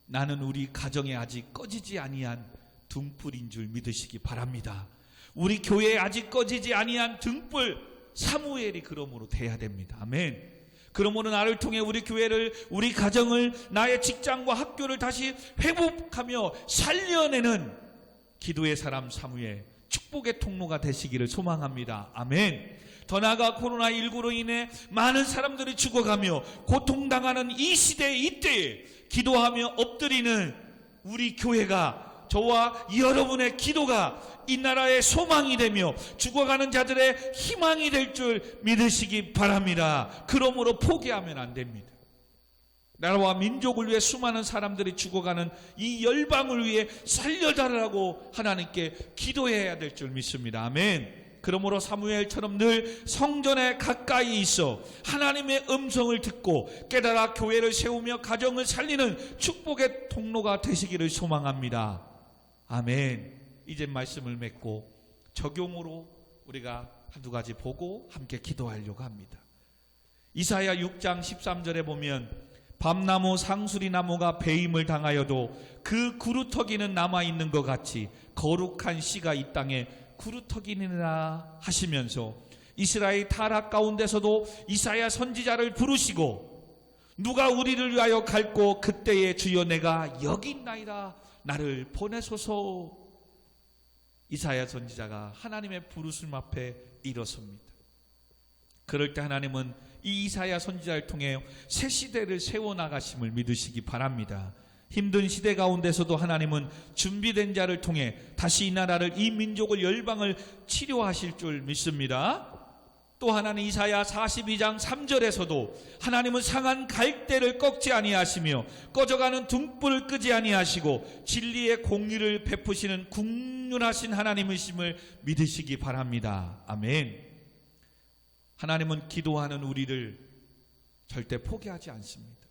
나는 우리 가정에 아직 꺼지지 아니한 등불인 줄 믿으시기 바랍니다. 우리 교회에 아직 꺼지지 아니한 등불 사무엘이 그러므로 돼야 됩니다. 아멘. 그러므로 나를 통해 우리 교회를, 우리 가정을, 나의 직장과 학교를 다시 회복하며 살려내는 기도의 사람 사무엘, 축복의 통로가 되시기를 소망합니다. 아멘. 더 나아가 코로나19로 인해 많은 사람들이 죽어가며 고통당하는 이 시대에, 이때에 기도하며 엎드리는 우리 교회가, 저와 여러분의 기도가 이 나라의 소망이 되며 죽어가는 자들의 희망이 될 줄 믿으시기 바랍니다. 그러므로 포기하면 안 됩니다. 나라와 민족을 위해 수많은 사람들이 죽어가는 이 열방을 위해 살려달라고 하나님께 기도해야 될 줄 믿습니다. 아멘. 그러므로 사무엘처럼 늘 성전에 가까이 있어 하나님의 음성을 듣고 깨달아 교회를 세우며 가정을 살리는 축복의 통로가 되시기를 소망합니다. 아멘. 이제 말씀을 맺고 적용으로 우리가 한두 가지 보고 함께 기도하려고 합니다. 이사야 6장 13절에 보면 밤나무 상수리 나무가 배임을 당하여도 그 구루터기는 남아있는 것 같이 거룩한 씨가 이 땅에 구루터기니라 하시면서 이스라엘 타락 가운데서도 이사야 선지자를 부르시고 누가 우리를 위하여 갈고 그때에 주여 내가 여기 있나이다 나를 보내소서. 이사야 선지자가 하나님의 부르심 앞에 일어섭니다. 그럴 때 하나님은 이 이사야 선지자를 통해 새 시대를 세워나가심을 믿으시기 바랍니다. 힘든 시대 가운데서도 하나님은 준비된 자를 통해 다시 이 나라를, 이 민족을, 열방을 치료하실 줄 믿습니다. 또 하나는 이사야 42장 3절에서도 하나님은 상한 갈대를 꺾지 아니하시며 꺼져가는 등불을 끄지 아니하시고 진리의 공의를 베푸시는 국률하신 하나님이심을 믿으시기 바랍니다. 아멘. 하나님은 기도하는 우리를 절대 포기하지 않습니다.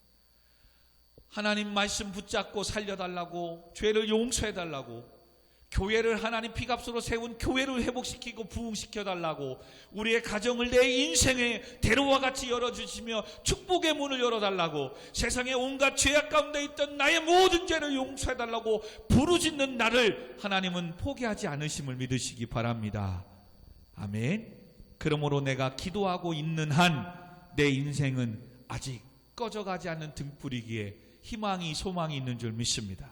하나님 말씀 붙잡고 살려달라고, 죄를 용서해달라고, 교회를 하나님 피값으로 세운 교회를 회복시키고 부흥시켜달라고, 우리의 가정을 내 인생의 대로와 같이 열어주시며 축복의 문을 열어달라고, 세상의 온갖 죄악 가운데 있던 나의 모든 죄를 용서해달라고 부르짖는 나를 하나님은 포기하지 않으심을 믿으시기 바랍니다. 아멘. 그러므로 내가 기도하고 있는 한 내 인생은 아직 꺼져가지 않는 등불이기에 희망이, 소망이 있는 줄 믿습니다.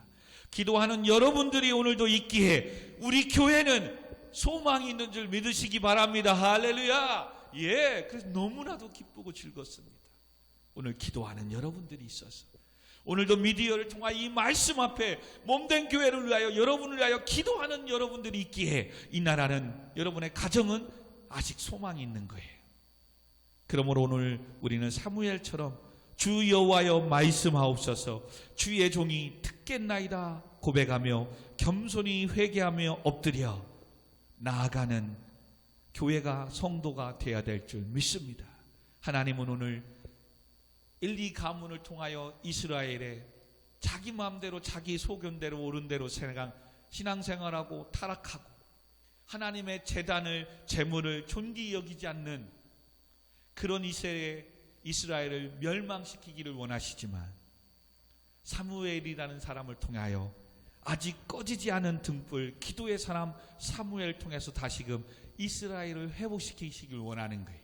기도하는 여러분들이 오늘도 있기에 우리 교회는 소망이 있는 줄 믿으시기 바랍니다. 할렐루야. 예, 그래서 너무나도 기쁘고 즐겁습니다. 오늘 기도하는 여러분들이 있어서, 오늘도 미디어를 통하여 이 말씀 앞에 몸된 교회를 위하여, 여러분을 위하여 기도하는 여러분들이 있기에 이 나라는, 여러분의 가정은 아직 소망이 있는 거예요. 그러므로 오늘 우리는 사무엘처럼 주 여호와여 말씀하옵소서, 주의 종이 듣겠나이다 고백하며 겸손히 회개하며 엎드려 나아가는 교회가, 성도가 되어야 될 줄 믿습니다. 하나님은 오늘 1, 2 가문을 통하여 이스라엘에 자기 마음대로, 자기 소견대로, 옳은 대로 신앙생활하고 타락하고 하나님의 제단을, 제물을 존귀히 여기지 않는 그런 이스라엘을 멸망시키기를 원하시지만, 사무엘이라는 사람을 통하여 아직 꺼지지 않은 등불, 기도의 사람 사무엘을 통해서 다시금 이스라엘을 회복시키시길 원하는 거예요.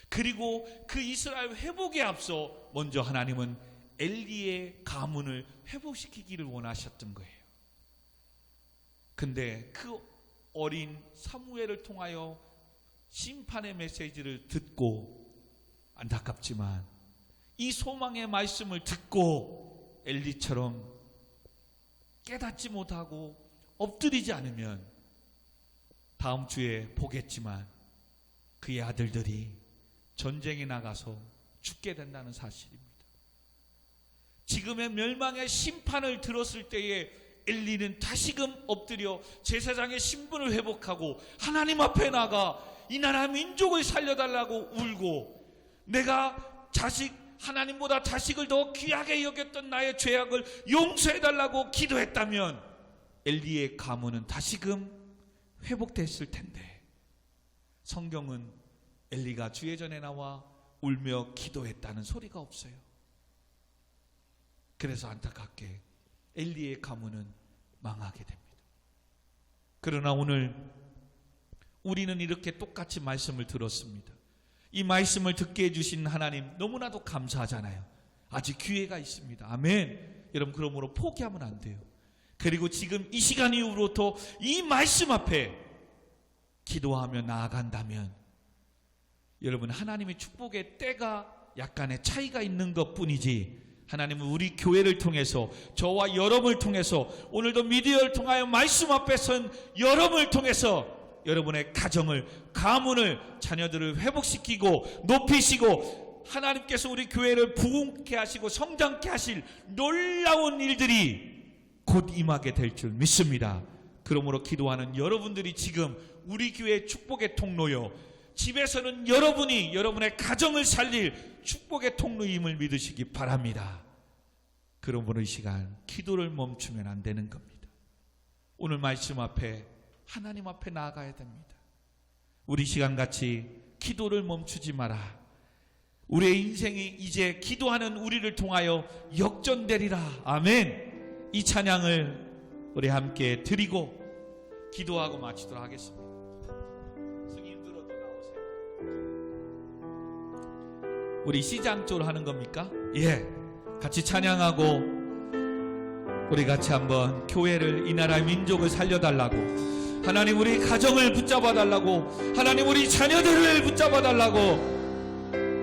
그리고 그 이스라엘 회복에 앞서 먼저 하나님은 엘리의 가문을 회복시키기를 원하셨던 거예요. 근데 그 어린 사무엘을 통하여 심판의 메시지를 듣고, 안타깝지만 이 소망의 말씀을 듣고 엘리처럼 깨닫지 못하고 엎드리지 않으면 다음 주에 보겠지만 그의 아들들이 전쟁에 나가서 죽게 된다는 사실입니다. 지금의 멸망의 심판을 들었을 때에 엘리는 다시금 엎드려 제사장의 신분을 회복하고 하나님 앞에 나가 이 나라 민족을 살려달라고 울고, 내가 하나님보다 자식을 더 귀하게 여겼던 나의 죄악을 용서해달라고 기도했다면 엘리의 가문은 다시금 회복됐을 텐데, 성경은 엘리가 주의 전에 나와 울며 기도했다는 소리가 없어요. 그래서 안타깝게 엘리의 가문은 망하게 됩니다. 그러나 오늘 우리는 이렇게 똑같이 말씀을 들었습니다. 이 말씀을 듣게 해주신 하나님 너무나도 감사하잖아요. 아직 기회가 있습니다. 아멘. 여러분, 그러므로 포기하면 안 돼요. 그리고 지금 이 시간 이후로부터 이 말씀 앞에 기도하며 나아간다면 여러분, 하나님의 축복의 때가 약간의 차이가 있는 것뿐이지, 하나님은 우리 교회를 통해서, 저와 여러분을 통해서, 오늘도 미디어를 통하여 말씀 앞에 선 여러분을 통해서 여러분의 가정을, 가문을, 자녀들을 회복시키고 높이시고 하나님께서 우리 교회를 부흥케 하시고 성장케 하실 놀라운 일들이 곧 임하게 될 줄 믿습니다. 그러므로 기도하는 여러분들이 지금 우리 교회의 축복의 통로요, 집에서는 여러분이 여러분의 가정을 살릴 축복의 통로임을 믿으시기 바랍니다. 그러므로 이 시간 기도를 멈추면 안 되는 겁니다. 오늘 말씀 앞에, 하나님 앞에 나아가야 됩니다. 우리 시간같이 기도를 멈추지 마라. 우리의 인생이 이제 기도하는 우리를 통하여 역전되리라. 아멘. 이 찬양을 우리 함께 드리고 기도하고 마치도록 하겠습니다. 승인들어도 나오세요. 우리 시장 쪽으로 하는 겁니까? 예, 같이 찬양하고 우리 같이 한번 교회를, 이 나라의 민족을 살려달라고, 하나님 우리 가정을 붙잡아 달라고, 하나님 우리 자녀들을 붙잡아 달라고,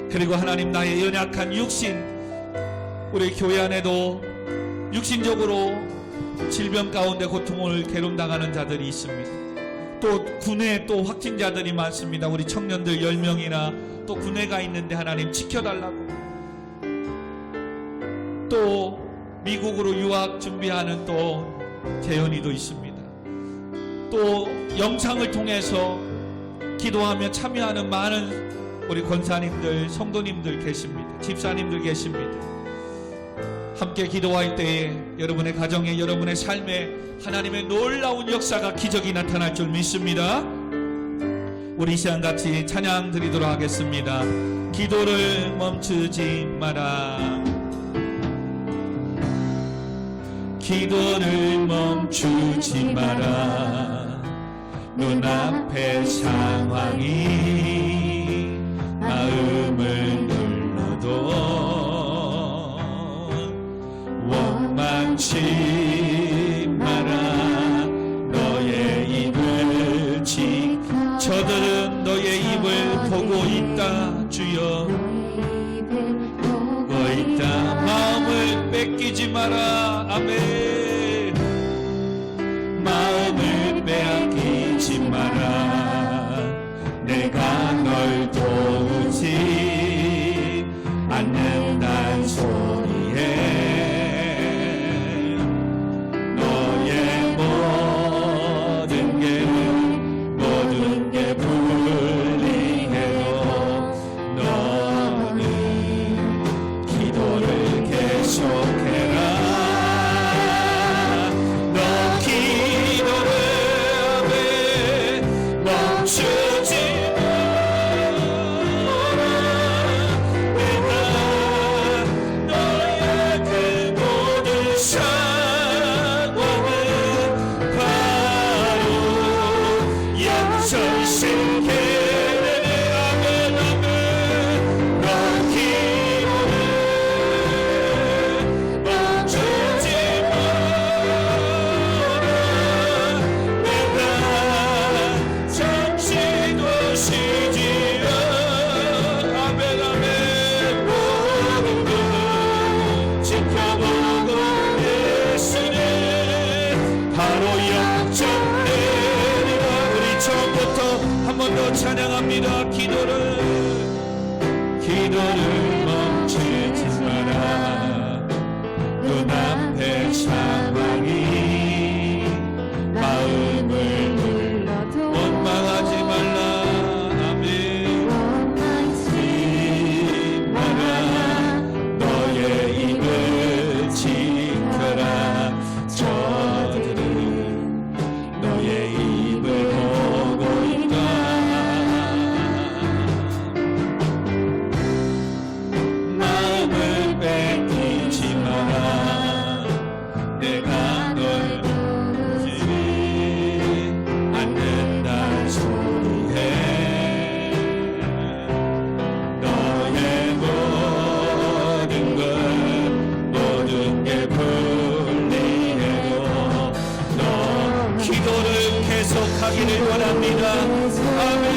그리고 하나님 나의 연약한 육신, 우리 교회 안에도 육신적으로 질병 가운데 고통을 괴로움당하는 자들이 있습니다. 또 군에 또 확진자들이 많습니다. 우리 청년들 10명이나 또 군에 가 있는데 하나님 지켜달라고, 또 미국으로 유학 준비하는 또 재현이도 있습니다. 또 영상을 통해서 기도하며 참여하는 많은 우리 권사님들, 성도님들 계십니다. 집사님들 계십니다. 함께 기도할 때에 여러분의 가정에, 여러분의 삶에 하나님의 놀라운 역사가, 기적이 나타날 줄 믿습니다. 우리 이 시간 같이 찬양 드리도록 하겠습니다. 기도를 멈추지 마라. 기도를 멈추지 마라. 눈앞의 상황이 마음을 눌러도 원망치 마라. 너의 입을 저들은 너의 입을 보고 있다. 주여 보고 있다. 마음을 뺏기지 마라. 아멘. 마음을 빼앗기지 마라. 내가 널 도우지 않는단 소리에 너의 모든 게 불리해도 너는 기도를 계속해라. 너 기도를 멈추지 찬양합니다. 기도를 멈추지 마라. 눈앞의 상황이 마음을 눌러도 원망하지 말라. 아멘. 원망하지 마라. 너의 입을 지켜라. 저들은 너의 입을 보고 있다. 뺏기지 마라. 내가 널 도우지 않는다 소리해. 너의 모든 게 불리해도 너 기도를 계속하기를 원합니다. 아멘.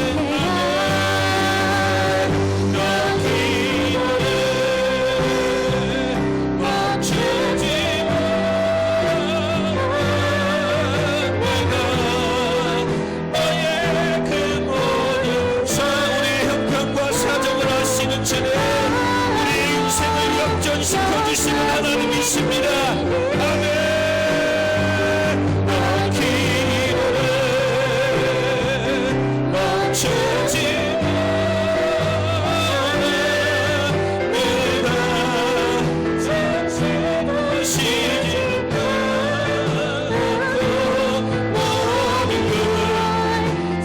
시켜주시는 하나님이십니다. 아멘. 너 기도를 멈추지 마라. 내가 잠시도 쉬지 않고 모든 걸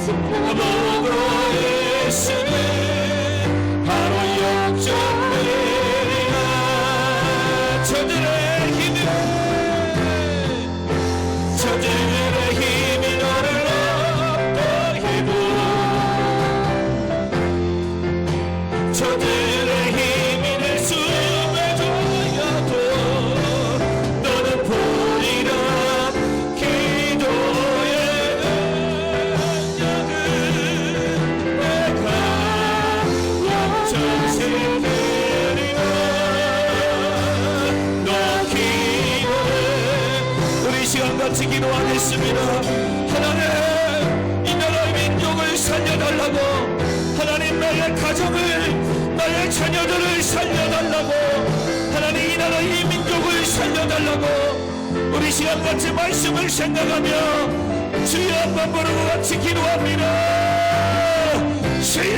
지켜보고 있으니 바로 역전 저들의 힘을 같이 기도하겠습니다. 하나님, 이 나라의 민족을 살려달라고, 하나님 나의 가정을, 나의 자녀들을 살려달라고, 하나님 이 나라의 민족을 살려달라고 우리 시간같이 말씀을 생각하며 주여 한번 부르고 같이 기도합니다. 주여,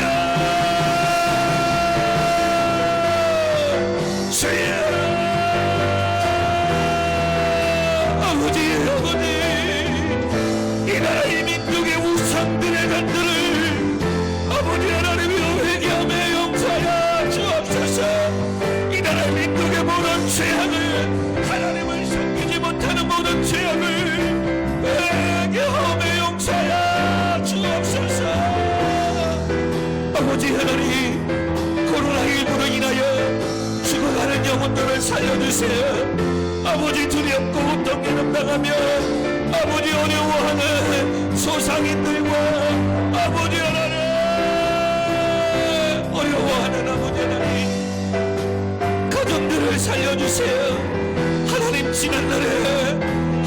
주여, 아버지, 아버지, 이 나라의 민족의 우상들의 간들을 아버지 하나님이여 회개하며 용서하여 주옵소서. 이 나라의 민족의 모든 죄악을, 하나님을 섬기지 못하는 모든 죄악을 회개하며 용서하여 주옵소서. 아버지 하나님, 코로나19로 인하여 죽어가는 영혼들을 살려주세요. 아버지 두렵고 고통에 당하며 아버지 어려워하는 소상인들과 아버지 하나님 어려워하는 아버지 하나님 가정들을 살려주세요. 하나님, 지난날에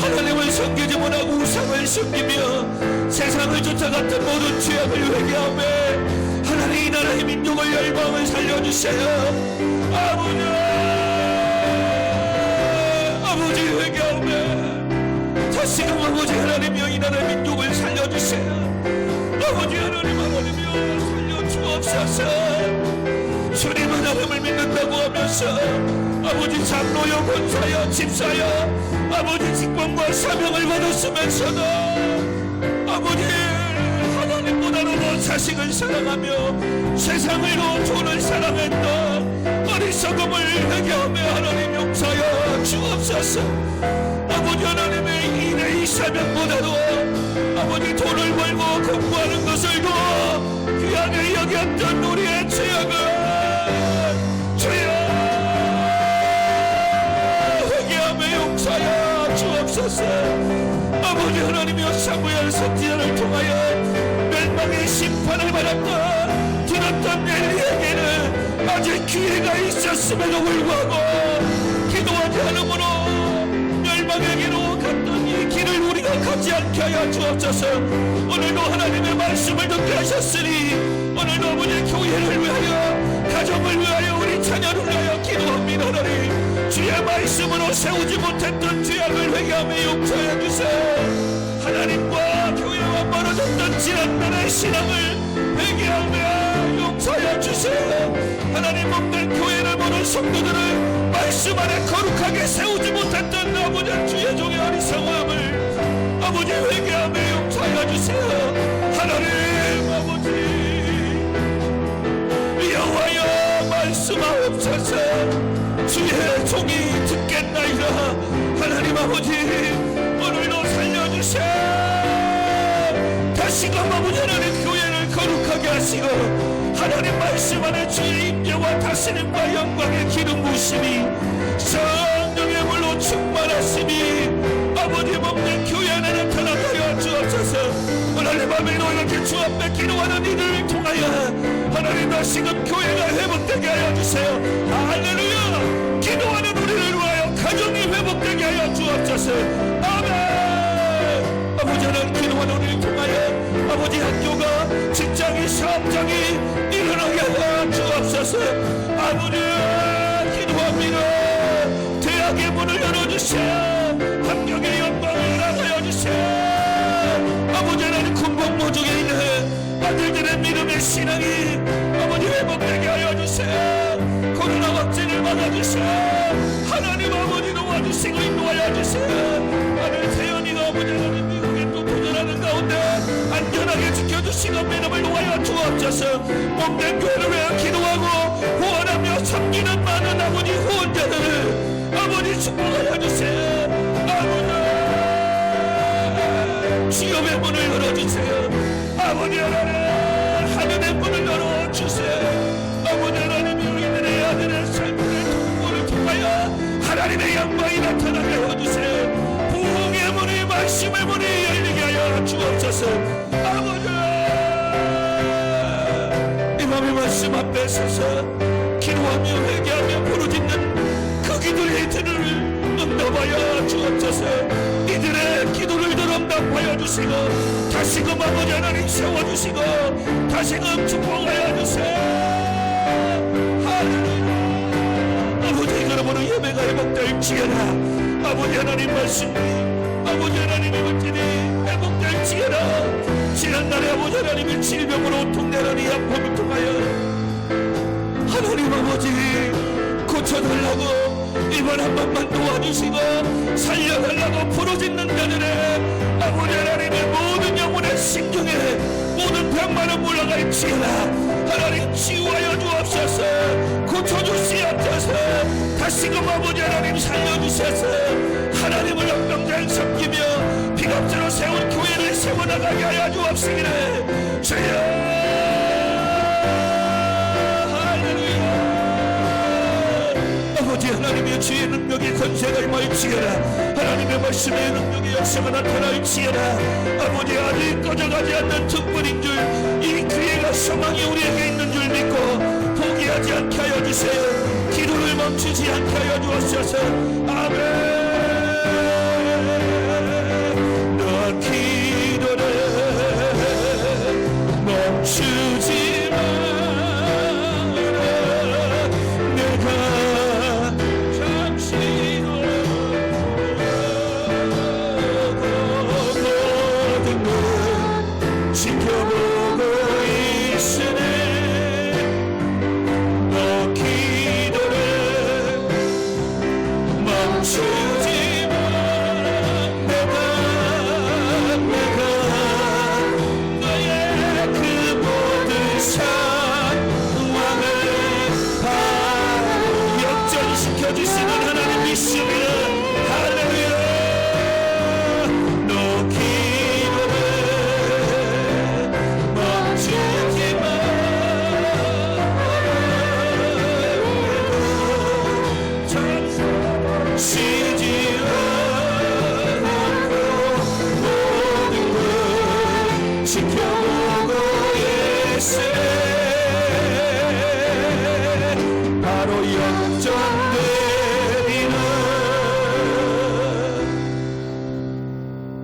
하나님을 섬기지 못하고 우상을 섬기며 세상을 쫓아갔던 모든 죄악을 회개하며 하나님 이 나라의 민족을 열방을 살려주세요. 아버지 회개하며 다시금 아버지 하나님이여 이 나라의 민족을 살려주세요. 아버지 하나님이여 살려주옵소서. 주님 하나님을 믿는다고 하면서 아버지 장로여, 권사여, 집사여, 아버지 직분과 사명을 받았으면서도 아버지 하나님보다도 더 자식을 사랑하며 세상을 더 돈을 사랑했던 어리석음을 회개하며 하나님 용서하여 주옵소서. 아버지 하나님의 일의 이 사명보다도 아버지 돈을 벌고 공부하는 것을 더 귀하게 여겼던 우리의 죄악을 주여 회개하며 용서하여 주옵소서. 아버지 하나님이여 사무엘 선지자를 통하여 멸망의 심판을 받았던 들었던 엘리에게는 아직 기회가 있었음에도 불구하고 기도하지 않으므로 멸망에게로 갔던 이 길을 우리가 가지 않게 하여 주옵소서. 오늘도 하나님의 말씀을 듣게 하셨으니 오늘도 아버지의 교회를 위하여, 가정을 위하여, 우리 자녀를 위하여 기도합니다. 하나님, 주의 말씀으로 세우지 못했던 죄악을 회개하며 용서해 주세요. 하나님과 교회와 멀어졌던 지난날의 신앙을 회개하며 용서해 주세요. 하나님, 몸된 교회를 보는 성도들을 말씀 안에 거룩하게 세우지 못했던 아버지 주의 종의 어리석음을 아버지 회개하며 용서해 주세요. 하나님 아버지 여호와여 말씀하옵소서. 주의 종이 듣겠나이다. 하나님 아버지 오늘도 살려주세요. 다시금 아버지 하나님 교회를 거룩하게 하시고 하나님 말씀 안에 주의 임재와 다스림과 영광의 기름 부으심이 성령의 물로 충만하심이 아버지 몸된 교회 안에 나타나게 하여 주옵소서. 하나님 밤에도 이렇게 주 앞에 기도하는 이들을 통하여 하나님 다시금 교회가 회복되게 하여 주세요. 할렐루야. 기도하는 우리를 위하여 가정이 회복되게 하여 주옵소서. 아멘. 아버지 하나님, 기도하는 우리를 통하여 아버지 학교가, 직장이, 사업장이 일어나게 하여 주옵소서. 아버지 기도합니다. 대학의 문을 열어주세요. 환경의 영광을 나가여 주세요. 아버지 하나님, 군복무중에 있는 아들들의 믿음의 신앙이 아버지 회복되게 하여 주세요. 코로나 확진을 막아주세요. 하나님 아버지 도와주시고 인도하여 주세요. 아들 태연이가 아버지 하나님 미국에 또 도전하는 가운데 안전하게 지켜주시고 믿음을 놓아여 주옵소서. 몸된 교회를 위하여 기도하고 후원하며 섬기는 많은 아버지 후원자들을 아버지 축복하여 주세요. 아버지 취업의 문을 열어주세요. 아버지 하나님 하늘의 문을 열어주세요. 아버지 하나님이 우리들의 아들의 삶의 통보를 통하여 하나님의 영광이 나타나게 해주세요. 부흥의 문이, 말씀의 문이 열리게 하여 주옵소서. 아버지 이 밤의 말씀 앞에 서서 기도하며 회개하며 부르짖는 그 기도의 들을 응답하여 주옵소서. 이들의 기도 응답하여 주시고 다시금 아버지 하나님 세워주시고 다시금 축복하여 주세요. 할렐루야. 아버지 그러므로 예배가 회복될지어다. 아버지 하나님 말씀이 아버지 하나님의 말씀이 회복될지어다. 지난날에 아버지 하나님의 질병으로 고통내는 이 아픔을 통하여 하나님 아버지 고쳐달라고 이번 한 번만 도와주시고 살려달라고 부르짖는 자들의 아버지 하나님의 모든 영혼의 심중에 모든 병만은 물러갈지어다. 하나님 치유하여 주옵소서. 고쳐주시옵소서. 다시금 아버지 하나님 살려주셔서 하나님을 영광장 섬기며 비겁제로 세운 교회를 세워나가게 하여 주옵시기를 주여. 하나님의 주의 능력의 권세가 임할지어다. 하나님의 말씀의 능력의 역사가 나타날지어다. 아버지 아직 꺼져가지 않는 특권인 줄 이 기회가 소망이 우리에게 있는 줄 믿고 포기하지 않게 하여 주세요. 기도를 멈추지 않게 하여 주옵소서. 아멘. 너 기도를 멈추지 마.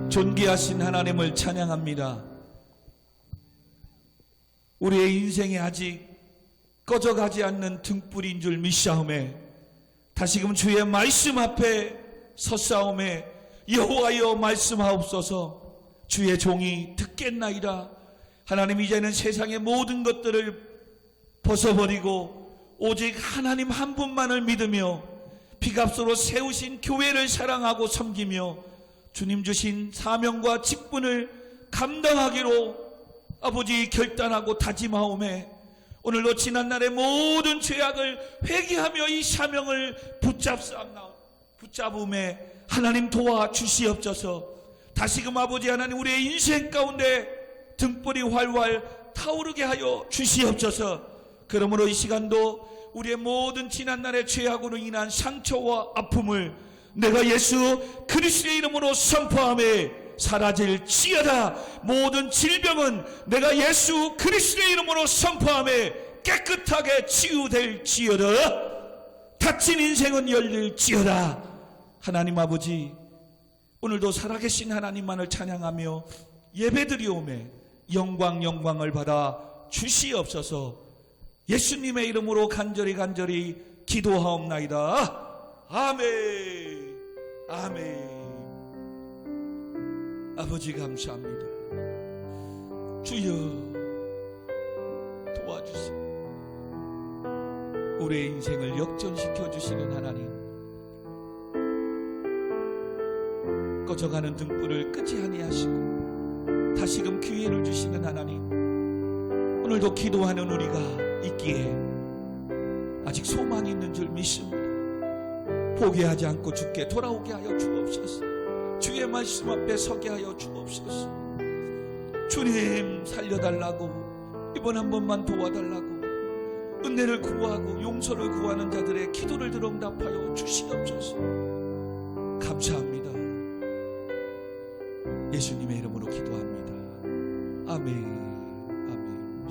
존귀하신 하나님을 찬양합니다. 우리의 인생에 아직 꺼져가지 않는 등불인 줄 믿사오매 다시금 주의 말씀 앞에 섰사오매 여호와여 말씀하옵소서. 주의 종이 듣겠나이다. 하나님 이제는 세상의 모든 것들을 벗어버리고 오직 하나님 한 분만을 믿으며 피값으로 세우신 교회를 사랑하고 섬기며 주님 주신 사명과 직분을 감당하기로 아버지 결단하고 다짐하오매 오늘도 지난날의 모든 죄악을 회개하며 이 사명을 붙잡음에 하나님 도와주시옵소서. 다시금 아버지 하나님 우리의 인생 가운데 등불이 활활 타오르게 하여 주시옵소서. 그러므로 이 시간도 우리의 모든 지난날의 죄악으로 인한 상처와 아픔을 내가 예수 그리스도의 이름으로 선포하며 사라질지어다. 모든 질병은 내가 예수 그리스도의 이름으로 선포하며 깨끗하게 치유될지어다. 닫힌 인생은 열릴지어다. 하나님 아버지 오늘도 살아계신 하나님만을 찬양하며 예배드리오매 영광을 받아 주시옵소서. 예수님의 이름으로 간절히 기도하옵나이다. 아멘. 아멘. 아버지 감사합니다. 주여 도와주세요. 우리의 인생을 역전시켜 주시는 하나님, 꺼져가는 등불을 끄지 아니하시고 다시금 기회를 주시는 하나님, 오늘도 기도하는 우리가 있기에 아직 소망이 있는 줄 믿습니다. 포기하지 않고 주께 돌아오게 하여 주옵소서. 주의 말씀 앞에 서게 하여 주옵소서. 주님 살려달라고, 이번 한 번만 도와달라고 은혜를 구하고 용서를 구하는 자들의 기도를 들어 응답하여 주시옵소서. 감사합니다. 예수님의 이름으로 기도합니다. 아멘.